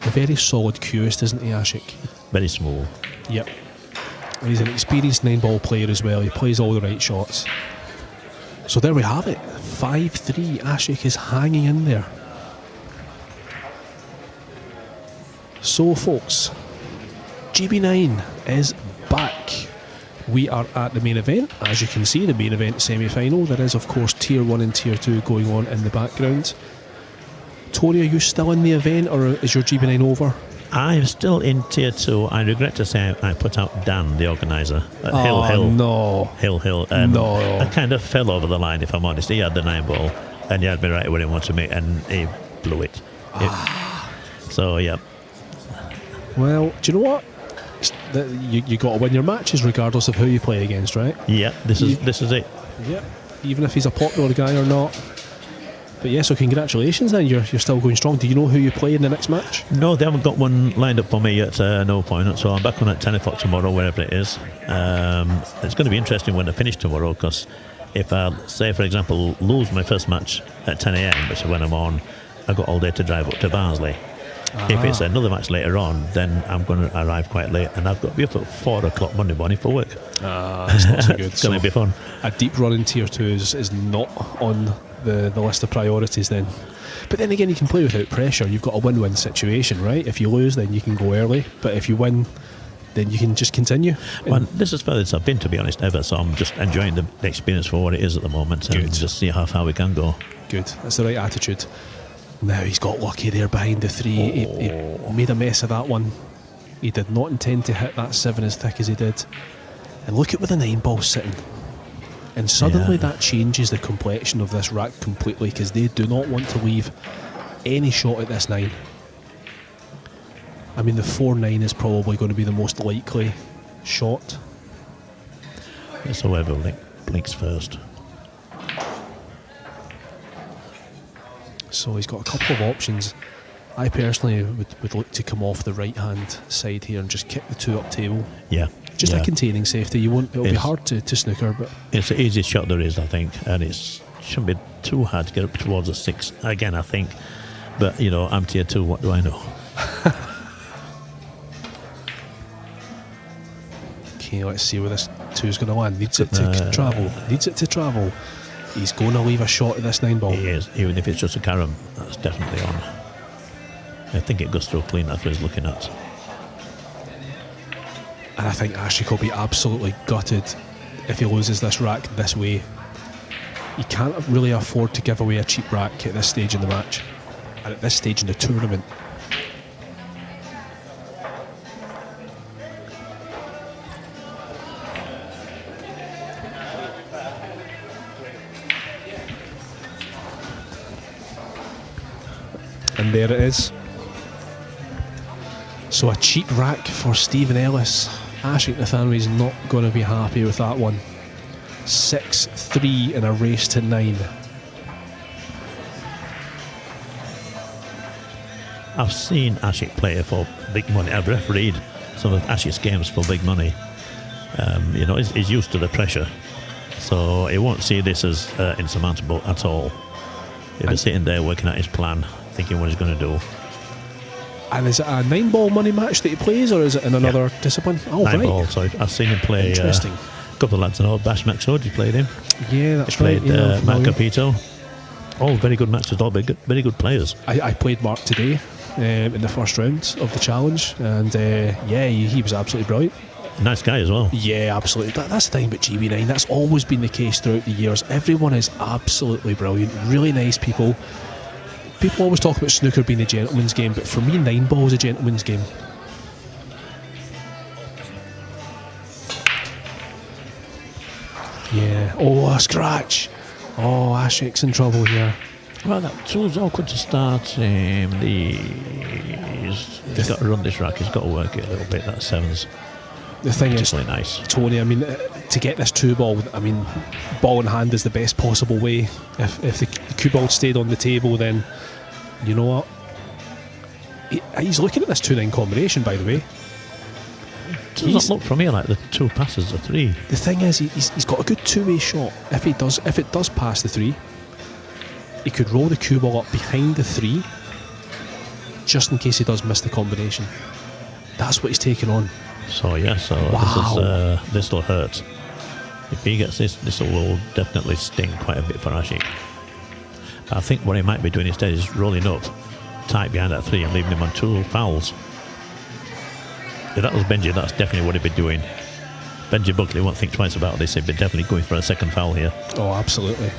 A very solid cueist, isn't he, Ashik? Very small. Yep. And he's an experienced 9-ball player as well. He plays all the right shots. So there we have it. 5-3. Ashik is hanging in there. So, folks, GB9 is back. We are at the main event. As you can see, the main event semi-final. There is, of course, Tier 1 and Tier 2 going on in the background. Tony, are you still in the event, or is your GB9 over? I'm still in Tier 2. I regret to say I put out Dan, the organiser, at Hill. No. Hill. No. I kind of fell over the line, if I'm honest. He had the 9-ball, and he had me right where he wanted me, and he blew it. So, yeah. Well, do you know what? You got to win your matches regardless of who you play against, right? Yeah, this is it. Yep. Even if he's a popular guy or not. But yeah, so congratulations then. You're still going strong. Do you know who you play in the next match? No, they haven't got one lined up for me yet, no point. So I'm back on at 10 o'clock tomorrow, wherever it is. It's going to be interesting when I finish tomorrow, because if I, say, for example, lose my first match at 10 a.m, which is when I'm on, I've got all day to drive up to Barnsley. If it's another match later on, then I'm going to arrive quite late, and I've got to be up at 4 o'clock Monday morning for work. That's not so good. It's going to be fun. A deep run in Tier 2 is not on the list of priorities then. But then again, you can play without pressure. You've got a win-win situation, right? If you lose, then you can go early. But if you win, then you can just continue. Well, this is as far as I've been, to be honest, ever. So I'm just enjoying the experience for what it is at the moment, and just see how far we can go. Good. That's the right attitude. Now he's got lucky there behind the 3. He made a mess of that one. He did not intend to hit that 7 as thick as he did. And look at where the 9 ball's sitting. And suddenly that changes the complexion of this rack completely, because they do not want to leave any shot at this 9. I mean, the 4-9 is probably going to be the most likely shot. It's whoever blinks first. So he's got a couple of options. I personally would look to come off the right hand side here and just kick the 2 up table. Yeah. Just a containing safety. It'll be hard to snooker, but it's the easiest shot there is, I think, and it shouldn't be too hard to get up towards a 6 again, I think. But I'm tier 2. What do I know? Okay, let's see where this 2 is going to land. Needs it to travel. Needs it to travel. He's going to leave a shot at this 9 ball. He is, even if it's just a carom. That's definitely on. I think it goes through clean. That's what he's looking at. And I think Ashik will be absolutely gutted if he loses this rack this way. He can't really afford to give away a cheap rack at this stage in the match, and at this stage in the tournament. And there it is. So a cheap rack for Stephen Ellis. Ashik Nathwani is not going to be happy with that one. 6-3 in a race to 9. I've seen Ashik play for big money. I've refereed some of Ashik's games for big money. He's used to the pressure, so he won't see this as insurmountable at all. He'll be sitting there working out his plan, thinking what he's going to do. And is it a 9 ball money match that he plays, or is it in another discipline? Oh, 9 right. ball. So I've seen him play. Interesting. A couple of lads I know. Bash Maxod, he played him. Yeah, that's he played right. Mark Capito. All very good matches. All very good players. I played Mark today in the first round of the challenge, and he was absolutely brilliant. Nice guy as well. Yeah, absolutely. That's the thing about GB9. That's always been the case throughout the years. Everyone is absolutely brilliant. Really nice people. People always talk about snooker being a gentleman's game, but for me, 9 ball is a gentleman's game. Yeah. Oh, a scratch. Oh, Ashik's in trouble here. Well, that too's awkward to start. He's got to run this rack. He's got to work it a little bit. That 7's the thing is, nice. Tony, I mean, to get this 2 ball, I mean, ball in hand is the best possible way. If the cue ball stayed on the table, then you know what? He's looking at this 2-9 combination, by the way. Does not look from here like the 2 passes are 3. The thing is, he's got a good 2-way shot. If it does pass the 3, he could roll the cue ball up behind the 3, just in case he does miss the combination. That's what he's taking on. So Wow. this will hurt. If he gets this will definitely sting quite a bit for Ashik. I think what he might be doing instead is rolling up tight behind that 3 and leaving him on 2 fouls. If that was Benji, that's definitely what he'd be doing. Benji Buckley won't think twice about this. He'd be definitely going for a second foul here. Oh, absolutely.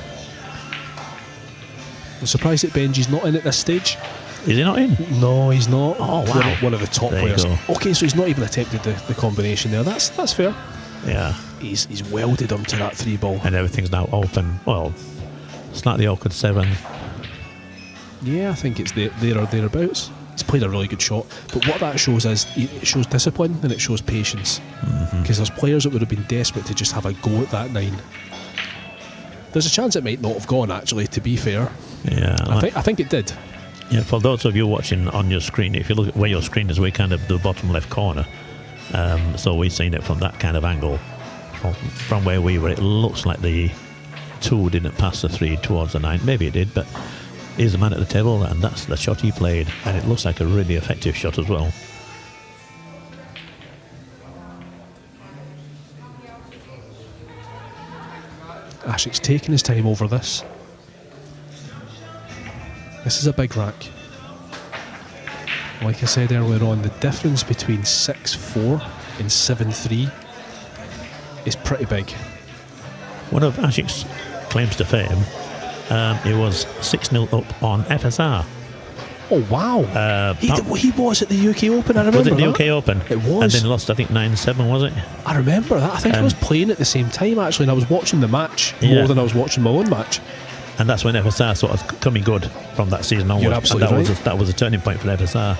I'm surprised that Benji's not in at this stage. Is he not in? No, he's not. Oh, wow. One of the top There you players. go. Okay, so he's not even attempted the combination there. That's fair. Yeah. He's welded him to that 3 ball. And everything's now open. Well, slightly awkward 7. Yeah, I think it's there or thereabouts. He's played a really good shot, but what that shows is it shows discipline and it shows patience. Because there's players that would have been desperate to just have a go at that 9. There's a chance it might not have gone, actually, to be fair. Yeah. I think it did. Yeah, for those of you watching on your screen, if you look at where your screen is, we're kind of the bottom left corner. So we've seen it from that kind of angle. From where we were, it looks like the 2 didn't pass the 3 towards the 9. Maybe it did, but He's the man at the table, and that's the shot he played, and it looks like a really effective shot as well. Ashik's taking his time over this. This is a big rack. Like I said earlier on, the difference between 6-4 and 7-3 is pretty big. One of Ashik's claims to fame, he was 6-0 up on FSR. Oh wow! He was at the UK Open. I remember. Was it the that. UK Open? It was. And then lost, I think, 9-7, was it? I remember that. I think I was playing at the same time actually, and I was watching the match more than I was watching my own match. And that's when FSR sort of coming good from that season onwards. You're absolutely and right. That was a turning point for FSR,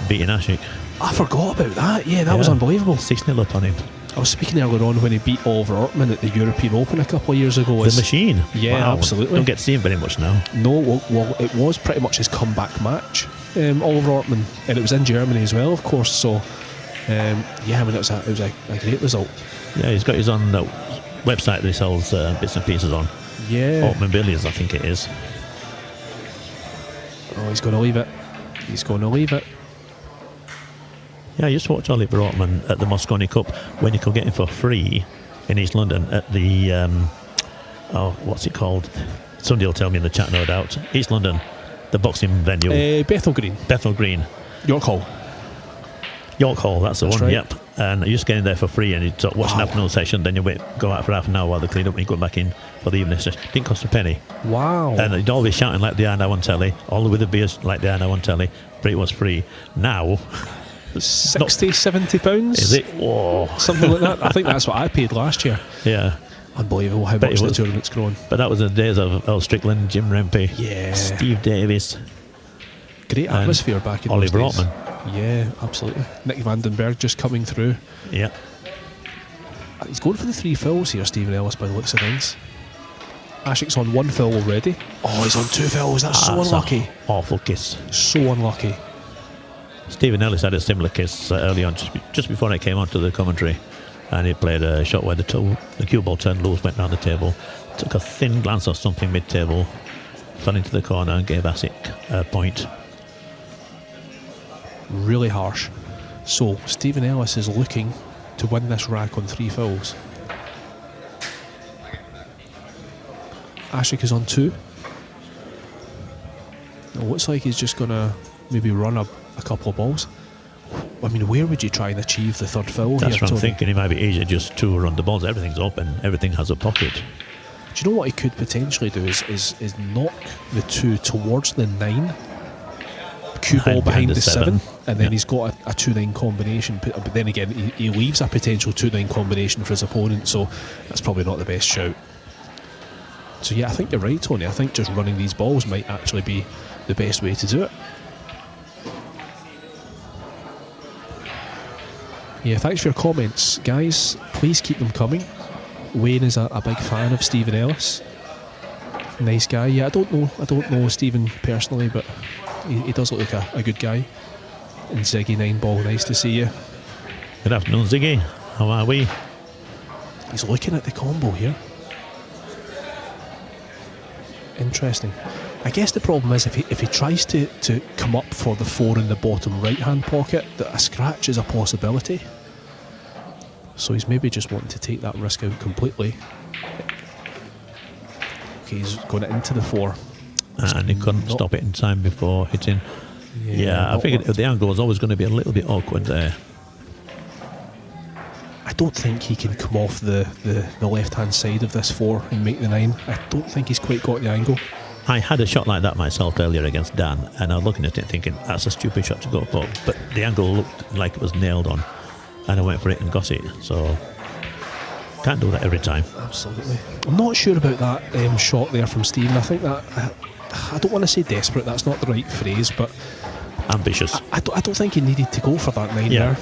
beating Ashik. I forgot about that. Yeah, that was unbelievable. 6-0 up on him. I was speaking earlier on when he beat Oliver Ortman at the European Open a couple of years ago. The machine. Yeah, wow. absolutely. Don't get to see him very much now. No, well, it was pretty much his comeback match, Oliver Ortman, and it was in Germany as well, of course. So, yeah, I mean, it was a great result. Yeah, he's got his own website that he sells bits and pieces on. Yeah. Ortman Billiards, I think it is. Oh, he's going to leave it. He's going to leave it. Yeah, I used to watch Oliver Ortman at the Moscone Cup when you could get him for free in East London at the, what's it called? Somebody will tell me in the chat, no doubt. East London, the boxing venue. Bethel Green. Bethel Green. York Hall. York Hall, that's the one, right. yep. And I used to get in there for free, and you'd watch an afternoon session, then you go out for half an hour while they clean up, and you go back in for the evening session. Didn't cost a penny. Wow. And you'd always shouting like they are now on telly, all with the beers like they are now on telly, but it was free. Now... 60, 70 pounds? Is it? Whoa. Something like that. I think that's what I paid last year. Yeah. Unbelievable how much the tournament's grown. But that was the days of Earl Strickland, Jim Rempe, Yeah. Steve Davis. Great atmosphere back in Oliver those days. Ortman. Yeah, absolutely. Nick Vandenberg just coming through. Yeah. He's going for the 3 fills here, Stephen Ellis, by the looks of things. Ashik's on 1 fill already. Oh, he's on 2 fills. That's so unlucky. Awful kiss. So unlucky. Stephen Ellis had a similar kiss early on, just before I came onto the commentary, and he played a shot where the cue ball turned loose, went round the table, took a thin glance of something mid-table, fell into the corner and gave Ashik a point. Really harsh. So, Stephen Ellis is looking to win this rack on 3 fills. Ashik is on 2. It looks like he's just going to maybe run a couple of balls. I mean, where would you try and achieve the 3rd fill? That's here, what I'm Tony? thinking. It might be easier just to run the balls. Everything's open. Everything has a pocket. Do you know what he could potentially do is knock the 2 towards the 9, cue ball behind the 7, and then he's got a 2-9 combination. But then again, he leaves a potential 2-9 combination for his opponent, so that's probably not the best shout. So yeah, I think you're right, Tony. I think just running these balls might actually be the best way to do it. Yeah, thanks for your comments, guys. Please keep them coming. Wayne is a big fan of Stephen Ellis. Nice guy. Yeah, I don't know Stephen personally, but he does look like a good guy. And Ziggy 9ball, nice to see you. Good afternoon, Ziggy. How are we? He's looking at the combo here. Interesting. I guess the problem is if he tries to come up for the 4 in the bottom right hand pocket, that a scratch is a possibility. So he's maybe just wanting to take that risk out completely. Okay, he's going into the 4. And he couldn't stop it in time before hitting. Yeah, I figured the angle was always going to be a little bit awkward there. I don't think he can come off the left hand side of this 4 and make the 9. I don't think he's quite got the angle. I had a shot like that myself earlier against Dan, and I was looking at it thinking, that's a stupid shot to go for. But the angle looked like it was nailed on, and I went for it and got it. So, can't do that every time. Absolutely. I'm not sure about that shot there from Stephen. I think that... I don't want to say desperate, that's not the right phrase, but... Ambitious. I don't think he needed to go for that 9 there.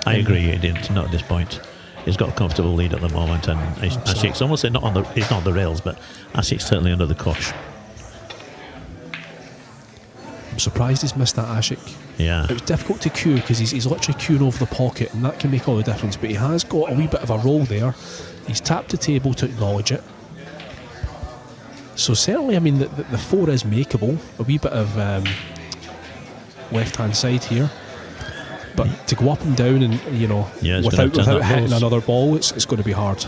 I agree, he didn't, not at this point. He's got a comfortable lead at the moment, and Ashik's almost he's not on the rails, but Ashik's certainly under the cosh. I'm surprised he's missed that Ashik. Yeah. It was difficult to cue because he's literally cueing over the pocket, and that can make all the difference, but he has got a wee bit of a roll there. He's tapped the table to acknowledge it. So certainly, I mean, the 4 is makeable. A wee bit of left-hand side here. But to go up and down and, without hitting another ball, it's going to be hard.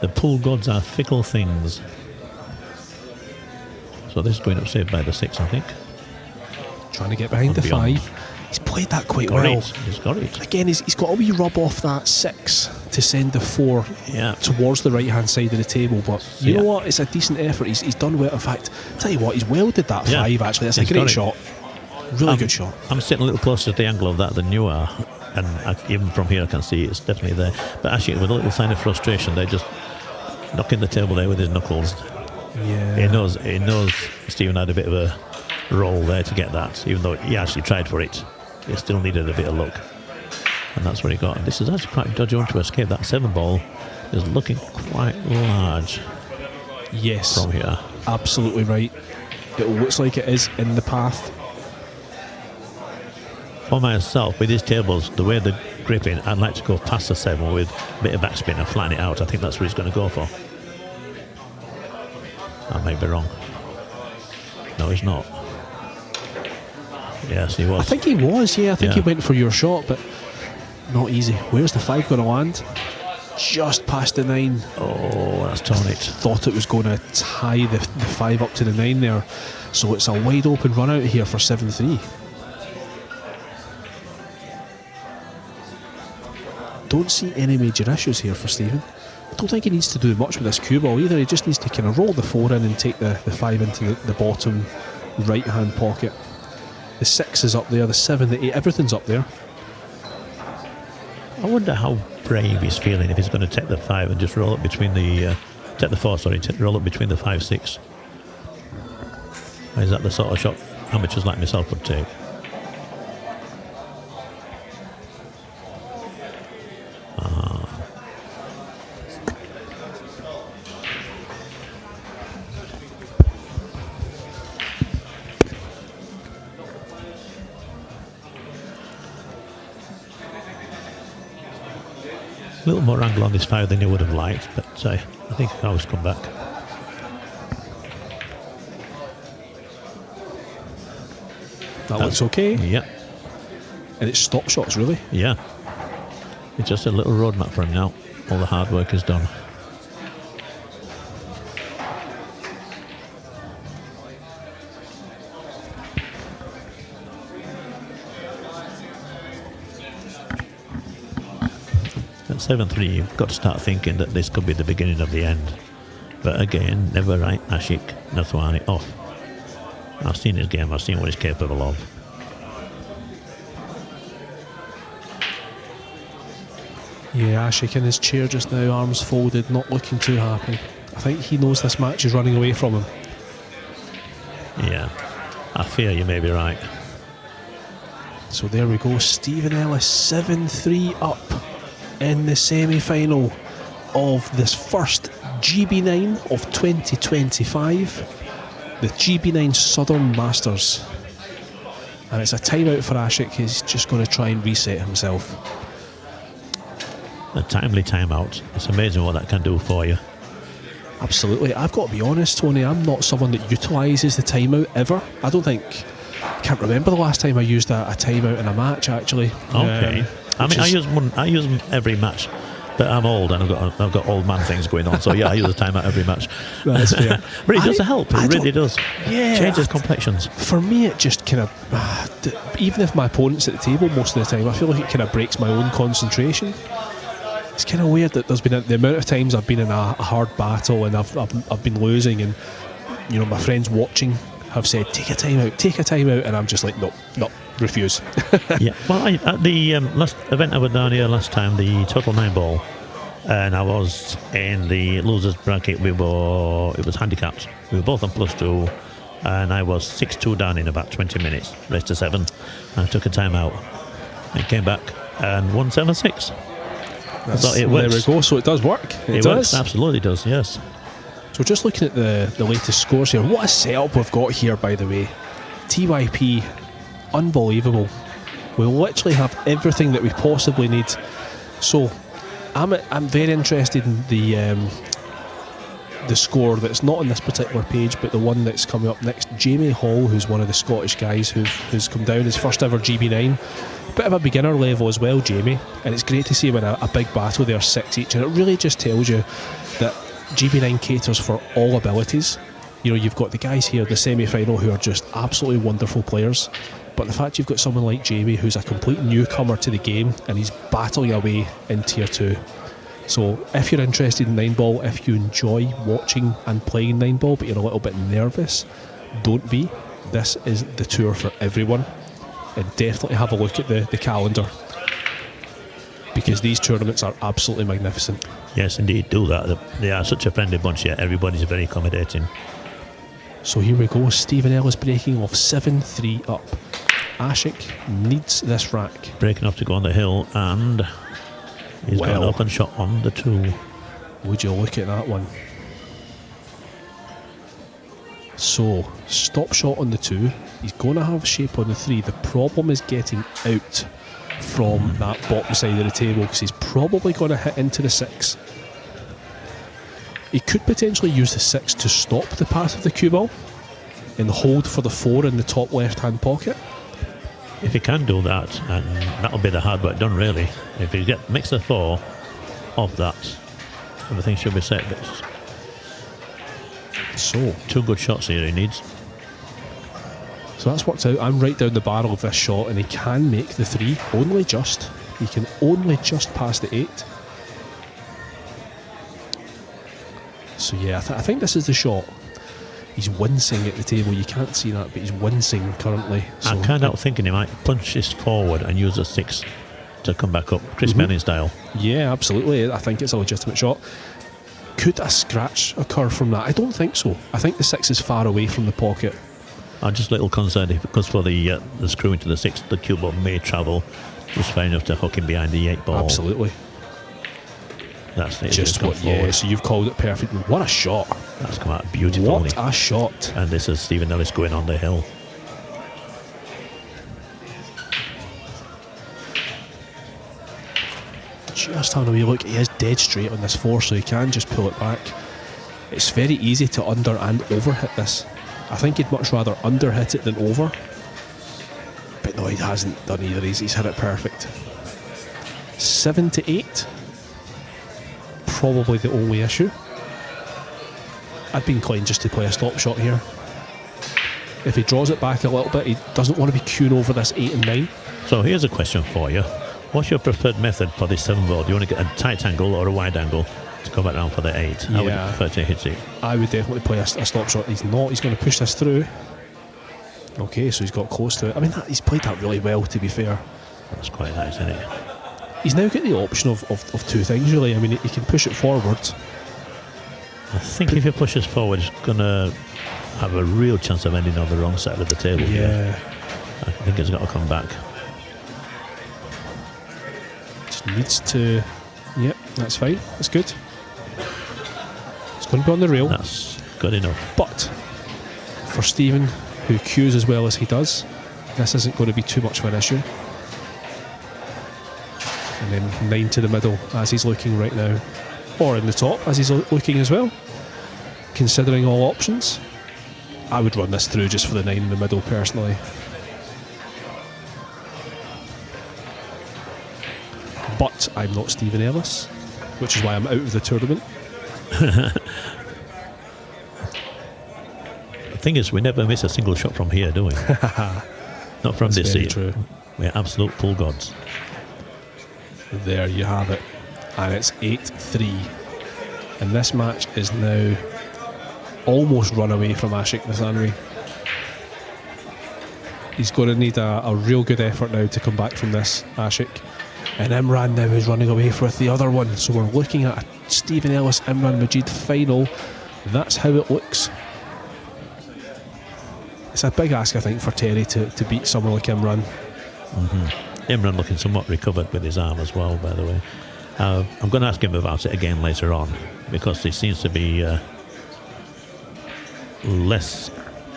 The pool gods are fickle things. So this is going up saved by the 6, I think. Trying to get behind the beyond. 5. He's played that quite Got well. it. He's got it. Again, he's got a wee rub off that 6 to send the 4 towards the right-hand side of the table. But you know what? It's a decent effort. He's done well. In fact, tell you what, he's welded that 5, actually. That's a great shot. Really good shot. I'm sitting a little closer to the angle of that than you are. And even from here I can see it's definitely there. But actually, with a little sign of frustration, they're just knocking the table there with his knuckles. Yeah. He knows Stephen had a bit of a roll there to get that, even though he actually tried for it. He still needed a bit of luck. And that's what he got. And this is actually quite dodgy to escape. That 7 ball is looking quite large. Yes. From here. Absolutely right. It looks like it is in the path. For myself, with these tables, the way they're gripping, I'd like to go past the 7 with a bit of backspin and flatten it out. I think that's what he's going to go for. I might be wrong. No, he's not. Yes, he was. I think he was, I think he went for your shot, but not easy. Where's the 5 going to land? Just past the 9. Oh, that's torn it. Thought it was going to tie the 5 up to the 9 there. So it's a wide open run out here for 7-3. Don't see any major issues here for Stephen. I don't think he needs to do much with this cue ball either. He just needs to kind of roll the 4 in and take the 5 into the bottom right hand pocket. The 6 is up there, the 7, the 8, everything's up there. I wonder how brave he's feeling if he's going to take the 5 and just roll it between the take the 4, roll it between the 5, 6. Or is that the sort of shot amateurs like myself would take? A little more angle on this 5 than you would have liked, but I think I can always come back. That looks okay. Yeah. And it's stop shots, really. Yeah. It's just a little roadmap for him now. All the hard work is done. At 7-3, you've got to start thinking that this could be the beginning of the end. But again, never write Ashik, Nathwani off. I've seen his game, I've seen what he's capable of. Yeah, Ashik in his chair just now, arms folded, not looking too happy. I think he knows this match is running away from him. Yeah, I fear you may be right. So there we go, Stephen Ellis 7-3 up in the semi-final of this first GB9 of 2025, the GB9 Southern Masters. And it's a timeout for Ashik. He's just going to try and reset himself. A timely timeout. It's amazing what that can do for you. Absolutely. I've got to be honest, Tony, I'm not someone that utilises the timeout ever. I can't remember the last time I used a timeout in a match, actually. Okay. I use them every match, but I'm old and I've got old man things going on. So yeah, I use a timeout every match. That's fair. But it does help. It really does. Yeah. Changes complexions. For me, it just kind of, even if my opponent's at the table most of the time, I feel like it kind of breaks my own concentration. It's kind of weird that there's been the amount of times I've been in a hard battle and I've been losing, and my friends watching have said take a timeout, and I'm just like no, refuse. Yeah. Well, at the last event I was down here last time, the total 9 ball, and I was in the losers bracket. It was handicapped. We were both on +2, and I was 6-2 down in about 20 minutes, raised to 7. I took a timeout and came back and won 7-6. So it works. There we go. So it does work. It works. Absolutely does. Yes. So just looking at the latest scores here, what a setup we've got here, by the way. TYP, unbelievable. We literally have everything that we possibly need. So I'm very interested in the the score that's not on this particular page, but the one that's coming up next. Jamie Hall, who's one of the Scottish guys who's come down, his first ever GB9. Bit of a beginner level as well, Jamie, and it's great to see him in a big battle there, 6 each, and it really just tells you that GB9 caters for all abilities. You know, you've got the guys here, the semi-final, who are just absolutely wonderful players, but the fact you've got someone like Jamie, who's a complete newcomer to the game, and he's battling away in Tier 2. So if you're interested in 9-ball, if you enjoy watching and playing 9-ball, but you're a little bit nervous, don't be. This is the tour for everyone. And definitely have a look at the calendar, because these tournaments are absolutely magnificent. Yes, indeed, do that. They are such a friendly bunch here. Everybody's very accommodating. So here we go. Stephen Ellis breaking off 7-3 up. Ashik needs this rack. Breaking up to go on the hill, and he's got an open shot on the 2. Would you look at that one? So, stop shot on the 2. He's going to have shape on the 3. The problem is getting out from that bottom side of the table, because he's probably going to hit into the 6. He could potentially use the 6 to stop the path of the cue ball and hold for the 4 in the top left hand pocket. If he can do that, and that'll be the hard work done really. If he makes the 4 off that, everything should be set. But so 2 good shots here he needs. So that's worked out. I'm right down the barrel of this shot, and he can make the 3, only just. He can only just pass the 8. So yeah, I think this is the shot. He's wincing at the table. You can't see that, but he's wincing currently. So I'm kind of thinking he might punch this forward and use a 6 to come back up, Chris Manning style. Yeah, absolutely. I think it's a legitimate shot. Could a scratch occur from that? I don't think so. I think the 6 is far away from the pocket. I'm just a little concerned because for the screw into the 6, the cue ball may travel just far enough to hook him behind the 8 ball. Absolutely. That's it. Just what, yeah, so you've called it perfectly. What a shot. That's come out beautifully. What a shot. And this is Stephen Ellis going on the hill. Just having a wee look, he is dead straight on this 4, so he can just pull it back. It's very easy to under and over hit this. I think he'd much rather under hit it than over. But no, he hasn't done either. He's hit it perfect. 7-8. Probably the only issue. I'd be inclined just to play a stop shot here. If he draws it back a little bit, he doesn't want to be queuing over this 8 and 9. So here's a question for you. What's your preferred method for this 7 ball? Do you want to get a tight angle or a wide angle to come back down for the 8? How would you prefer to hit it? I would definitely play a stop shot. He's not. He's going to push this through. Okay, so he's got close to it. I mean, he's played that really well, to be fair. That's quite nice, isn't it? He's now got the option of 2 things, really. I mean, he can push it forward. I think if he pushes forward, he's going to have a real chance of ending on the wrong side of the table. Yeah. I think he's got to come back. Just needs to... Yep, that's fine. That's good. It's going to be on the rail. That's good enough. But for Stephen, who cues as well as he does, this isn't going to be too much of an issue. And then 9 to the middle as he's looking right now, or in the top as he's looking as well. Considering all options, I would run this through just for the 9 in the middle personally. But I'm not Stephen Ellis, which is why I'm out of the tournament. The thing is, we never miss a single shot from here, do we? Not from this seat. True. We're absolute pool gods. There you have it. And it's 8-3. And this match is now almost run away from Ashik Nathwani. He's going to need a real good effort now to come back from this, Ashik. And Imran now is running away with the other one. So we're looking at a Stephen Ellis Imran Majid final. That's how it looks. It's a big ask, I think, for Terry to beat someone like Imran. Imran looking somewhat recovered with his arm as well, by the way. I'm going to ask him about it again later on, because he seems to be less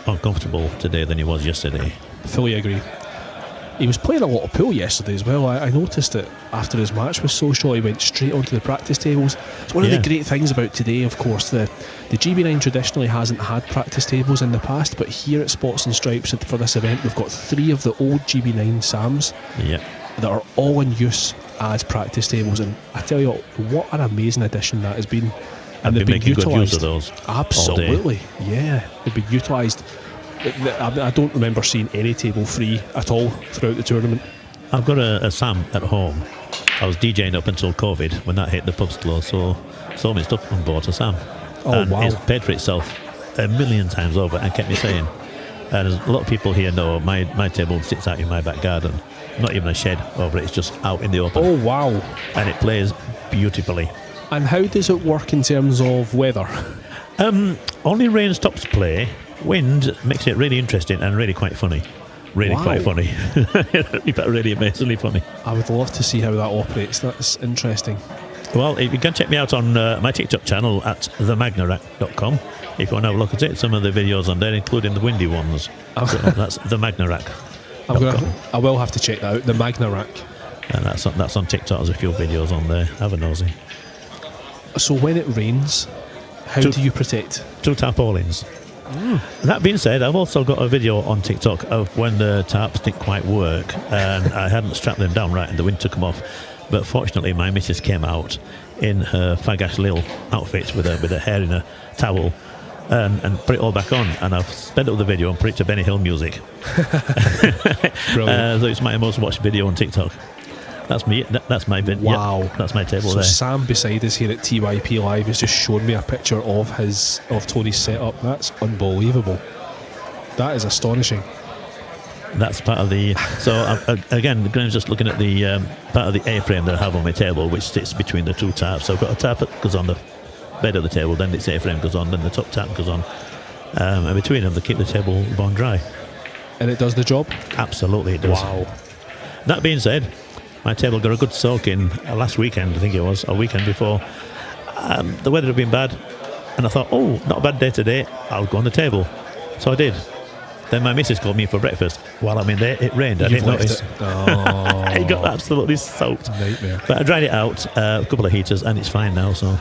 uncomfortable today than he was yesterday. Fully agree. He was playing a lot of pool yesterday as well. I noticed that after his match was so short, he went straight onto the practice tables. It's one of the great things about today, of course. The GB9 traditionally hasn't had practice tables in the past, but here at Spots and Stripes for this event, we've got 3 of the old GB9 SAMs that are all in use as practice tables. And I tell you what an amazing addition that has been. And they've been making good use of those. Absolutely, yeah. They've been utilised. I don't remember seeing any table free at all throughout the tournament. I've got a SAM at home. I was DJing up until COVID when that hit the pubs closed, so sold me stuff and bought a SAM. Oh, and wow. it's paid for itself a million times over and kept me sane. And as a lot of people here know, my table sits out in my back garden. Not even a shed over it, it's just out in the open. Oh, wow. And it plays beautifully. And how does it work in terms of weather? Only rain stops play. Wind makes it really interesting and really quite funny. Really quite funny. Really amazingly funny. I would love to see how that operates. That's interesting. Well, you can check me out on my TikTok channel at themagnarack.com if you want to have a look at it. Some of the videos on there, including the windy ones. So that's themagnarack.com. I will have to check that out, the Magna Rack. And that's on TikTok. There's a few videos on there. Have a nosy. So when it rains, how do you protect? 2 tarpaulins. That being said, I've also got a video on TikTok of when the tarps didn't quite work and I hadn't strapped them down right and the wind took them off. But fortunately, my missus came out in her Fagash Lil outfit with her hair in a towel and put it all back on. And I've sped up the video and put it to Benny Hill music. Brilliant. So it's my most watched video on TikTok. That's me. That's my video. Wow. Yep, that's my table so there. Sam beside us here at TYPLive has just shown me a picture of Tony's setup. That's unbelievable. That is astonishing. That's part of the. So again, Graham's just looking at the part of the A-frame that I have on my table, which sits between the 2 tarps. So I've got a tarp that goes on the bed of the table, then its A-frame goes on, then the top tarp goes on, and between them they keep the table bone dry. And it does the job? Absolutely, it does. Wow. That being said, my table got a good soak in last weekend, I think it was, a weekend before. The weather had been bad, and I thought, oh, not a bad day today, I'll go on the table. So I did. Then my missus called me for breakfast. While I'm in there, it rained. I didn't notice. It got absolutely soaked. Nightmare. But I dried it out, a couple of heaters, and it's fine now, so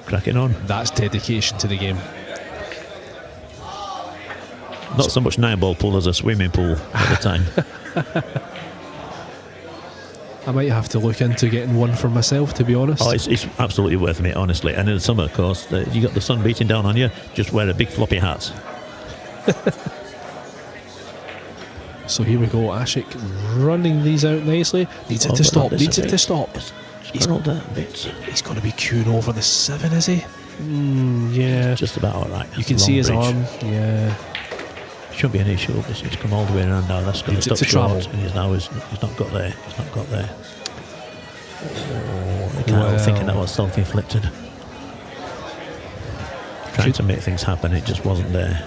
cracking on. That's dedication to the game. Not so much 9-ball pool as a swimming pool at the time. I might have to look into getting one for myself, to be honest. Oh, it's absolutely worth it, honestly. And in the summer, of course, you got the sun beating down on you, just wear a big floppy hat. So here we go, Ashik running these out nicely. Needs it to stop, needs it to stop. He's going to be queuing over the 7, is he? Yeah. Just about alright. You can see his arm, yeah. Shouldn't be an issue. It's come all the way around now. That's going to stop short. And he's not got there. He's not got there. Oh, I can't help thinking that was self-inflicted. Trying to make things happen, it just wasn't there.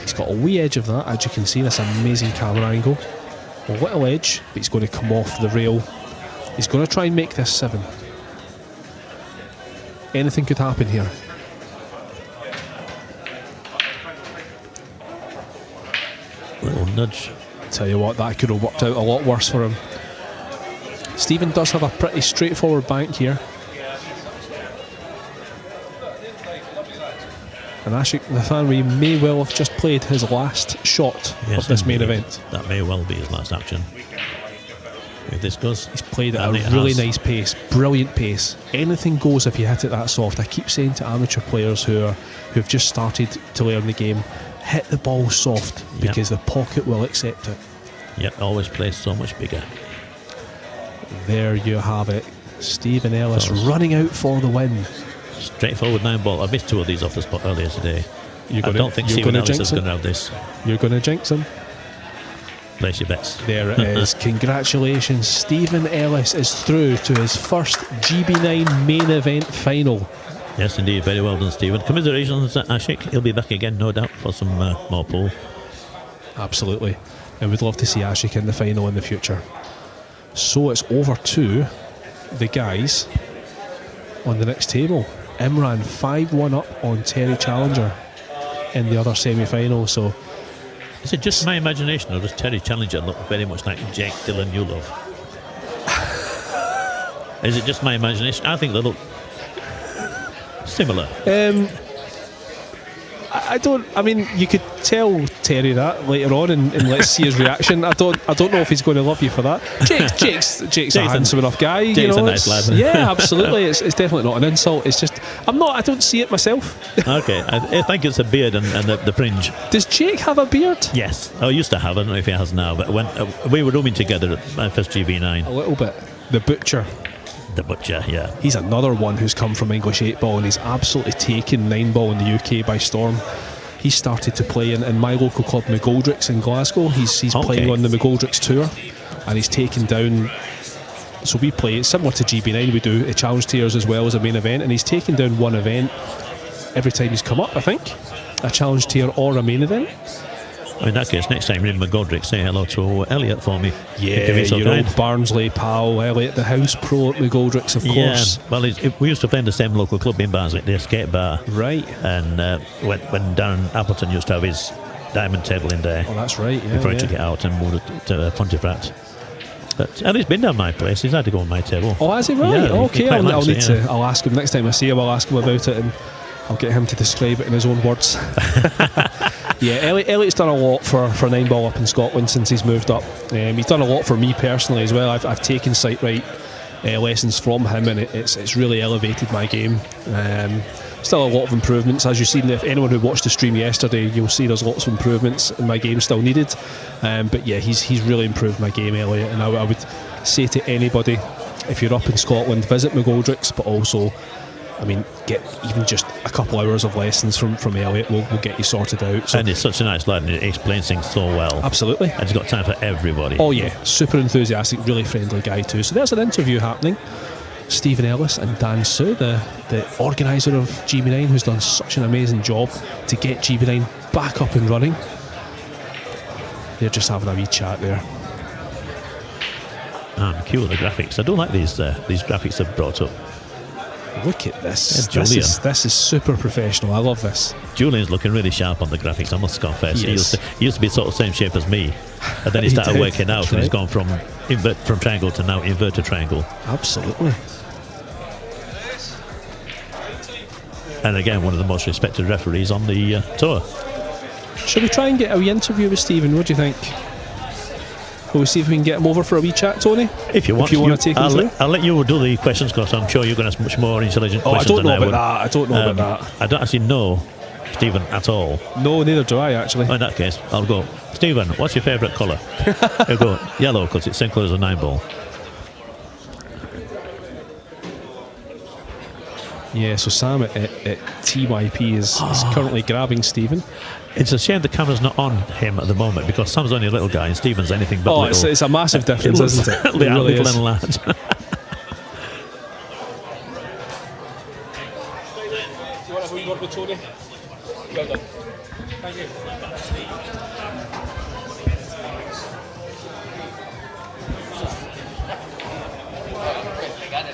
He's got a wee edge of that, as you can see, this amazing camera angle. A little edge, but he's going to come off the rail. He's going to try and make this 7. Anything could happen here. Little nudge. Tell you what, that could have worked out a lot worse for him. Stephen does have a pretty straightforward bank here. And Ashik Nathwani may well have just played his last shot of this main event. That may well be his last action. If this goes, he's played at a really nice pace, brilliant pace. Anything goes if you hit it that soft. I keep saying to amateur players who've just started to learn the game, hit the ball soft because the pocket will accept it. Yep, always plays so much bigger. There you have it. Stephen Ellis running out for the win. Straightforward 9-ball. I missed 2 of these off the spot earlier today. I don't think Stephen Ellis is going to have this. You're going to jinx him. Place your bets. There it is. Congratulations. Stephen Ellis is through to his first GB9 main event final. Yes, indeed. Very well done, Stephen. Commiserations, Ashik. He'll be back again, no doubt, for some more pool. Absolutely. And we'd love to see Ashik in the final in the future. So it's over to the guys on the next table. Imran 5-1 up on Terry Challenger in the other semi-final. So Is it just my imagination, or does Terry Challenger look very much like Jake Dylan Newlove? Is it just my imagination? I think they look similar. I don't. I mean, you could tell Terry that later on, and let's see his reaction. I don't know if he's going to love you for that. Jake's a handsome enough guy. Jake's a nice it's- lad. Yeah, absolutely. It's definitely not an insult. It's just I don't see it myself. Okay, I think it's a beard and the fringe. Does Jake have a beard? Yes, I used to have. I don't know if he has now, but when we were rooming together at my first GB9. A little bit. The butcher. The butcher, yeah. He's another one who's come from English 8-ball, and he's absolutely taken 9-ball in the UK by storm. He started to play in my local club, McGoldricks in Glasgow. He's playing on the McGoldricks tour, and he's taken down. So we play, it's similar to GB9, we do a challenge tiers as well as a main event, and he's taken down one event every time he's come up, I think. A challenge tier or a main event. In that case, next time you're in McGoldrick, say hello to Elliot for me. Yeah, your old Barnsley pal, Elliot, the house pro at McGoldricks, of course. Well, we used to play in the same local club in Barnsley, the Escape Bar. Right. And when Darren Appleton used to have his diamond table in there. Oh, that's right, yeah. Before he took it out and moved it to Pontefract. But Elliot's been down my place, he's had to go on my table. Oh, has he? Right, Yeah, okay. he quite I'll likes need it, to. yeah. I'll ask him next time I see him. I'll ask him about it, and I'll get him to describe it in his own words. Yeah, Elliot's done a lot for 9-ball up in Scotland since he's moved up. He's done a lot for me personally as well. I've taken sight right lessons from him, and it's really elevated my game. Still a lot of improvements, as you've seen. If anyone who watched the stream yesterday, you'll see there's lots of improvements, and my game still needed. But yeah, he's really improved my game, Elliot. And I would say to anybody, if you're up in Scotland, visit McGoldricks, but also, I mean, get even just a couple hours of lessons from Elliot. We'll get you sorted out. So, And he's such a nice lad, and he explains things so well. absolutely. And he's got time for everybody. Oh yeah, super enthusiastic, really friendly guy too. So there's an interview happening. Stephen Ellis and Dan Sue, the organiser of GB9, who's done such an amazing job to get GB9 back up and running. They're just having a wee chat there. Cue the graphics. I don't like these graphics they've brought up. Look at this. Yeah, Julian. This is super professional. I love this. Julian's looking really sharp on the graphics, I must confess. He is. He used to be sort of the same shape as me, and then he He started did, working out, that's and he's right. gone from triangle to now inverted triangle. Absolutely. And again, one of the most respected referees on the tour. Shall we try and get a wee interview with Stephen? What do you think? Will we see if we can get him over for a wee chat, Tony? If you want to take him through. I'll let you do the questions, because I'm sure you're going to ask much more intelligent Oh, I questions don't know than about I would. that. I don't know about that. I don't actually know Stephen at all. No, neither do I, actually. In that case, I'll go, Stephen, what's your favourite colour? He'll go, yellow, because it's same colour as a 9-ball. Yeah, so Sam at TYP is currently grabbing Stephen. It's a shame the camera's not on him at the moment, because Sam's only a little guy and Stephen's anything but Oh, little. it's a massive difference, looks isn't it? It little really is. and lad. Do you want to have a wee word with Tony? Well done. Thank you.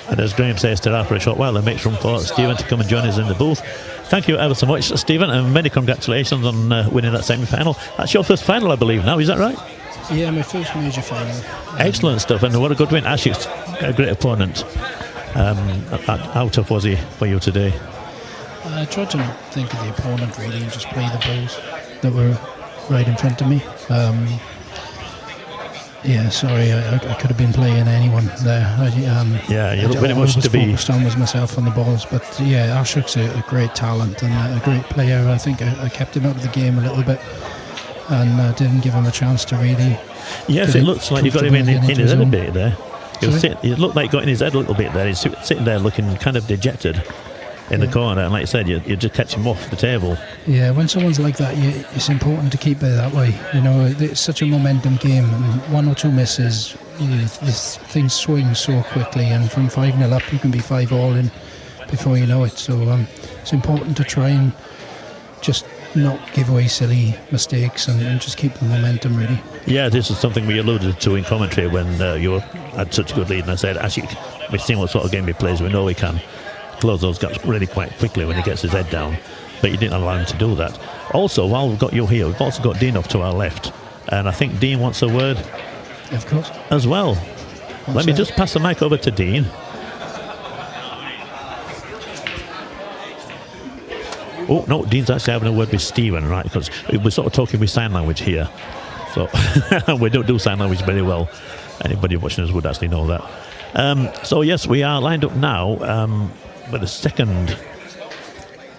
And as Graham says to after a short while, it makes room for Stephen to come and join us in the booth. Thank you ever so much, Stephen, and many congratulations on winning that semi-final. That's your first final, I believe, now, is that right? Yeah, my first major final. Excellent stuff, and what a good win. Ashik's a great opponent. How tough was he for you today? I tried to not think of the opponent really and just play the balls that were right in front of me. Yeah, sorry, I could have been playing anyone there. Yeah, you look all very I much was to be. focused on was myself on the balls. But yeah, Ashik's a great talent and a great player. I think I kept him out of the game a little bit and didn't give him a chance to really. Yes, get it looks like you got him in comfortable his head a zone. bit there. It looked like he got in his head a little bit there. He's sitting there looking kind of dejected in the corner, and like I said, you just catch him off the table. Yeah, when someone's like that, it's important to keep it that way. You know, it's such a momentum game, and one or two misses, things swing so quickly, and from 5-0 up, you can be 5-all in before you know it. So it's important to try and just not give away silly mistakes and just keep the momentum ready. Yeah, this is something we alluded to in commentary when you had such a good lead, and I said, Ashik, we've seen what sort of game he plays, we know he can close those gaps really quite quickly when he gets his head down. but you didn't allow him to do that. Also, while we've got you here, we've also got Dean up to our left, and I think Dean wants a word Of course. as well. Let me that? just pass the mic over to Dean. Oh, no, Dean's actually having a word with Stephen, right? Because we're sort of talking with sign language here. So we don't do sign language very well. Anybody watching us would actually know that. So, yes, we are lined up now with the second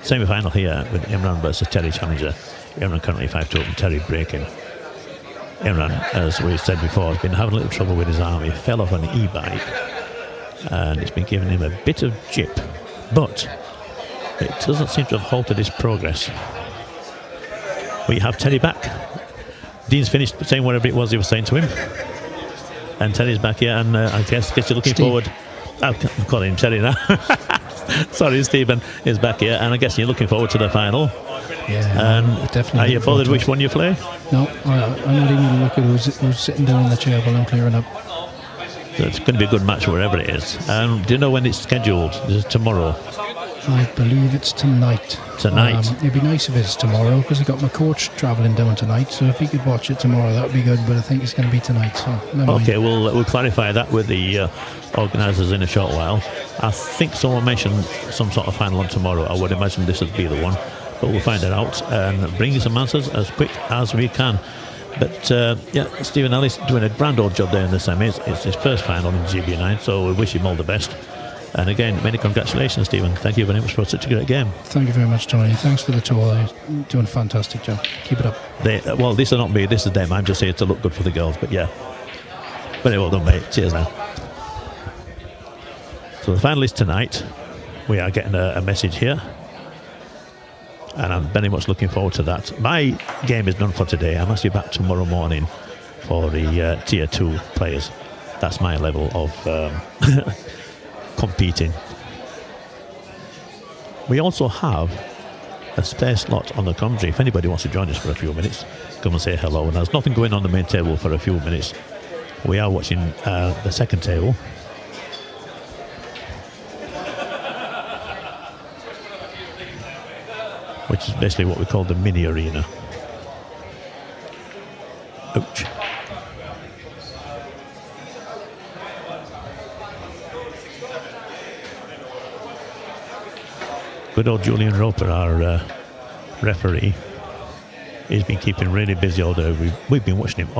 semi-final here with Imran versus Terry Challenger. Imran currently 5-2 and Terry breaking. Imran, as we said before, has been having a little trouble with his arm. He fell off an e-bike and it's been giving him a bit of jip. But it doesn't seem to have halted his progress. We have Terry back. Dean's finished saying whatever it was he was saying to him. And Terry's back here, and I guess you're looking forward. I'm calling him Terry now. Sorry, Stephen is back here, and I guess you're looking forward to the final. Yeah, And definitely. are you bothered which one you play? No, I'm not even looking at who's sitting down in the chair while I'm clearing up. So it's going to be a good match wherever it is. Do you know when it's scheduled? Is it tomorrow? I believe it's tonight. Tonight? It'd be nice if it's tomorrow, because I've got my coach travelling down tonight, so if he could watch it tomorrow, that would be good, but I think it's going to be tonight, so never mind. Okay, we'll clarify that with the organisers in a short while. I think someone mentioned some sort of final on tomorrow. I would imagine this would be the one, but we'll find it out and bring you some answers as quick as we can. But yeah, Stephen Ellis doing a grand old job there in the semis. It's his first final in GB9, so we wish him all the best. And again, many congratulations, Stephen. Thank you very much for such a great game. Thank you very much, Tony. Thanks for the tour. You're doing a fantastic job. Keep it up. Well, this is not me, this is them. I'm just here to look good for the girls, but yeah. Very well done, mate. Cheers now. So the final is tonight. We are getting a message here. And I'm very much looking forward to that. My game is done for today. I'm actually back tomorrow morning for the Tier 2 players. That's my level of competing. We also have a spare slot on the commentary. If anybody wants to join us for a few minutes, come and say hello. And there's nothing going on the main table for a few minutes. We are watching the second table. Which is basically what we call the mini arena. Ouch. Good old Julian Roper, our referee, he's been keeping really busy all day. We've been watching him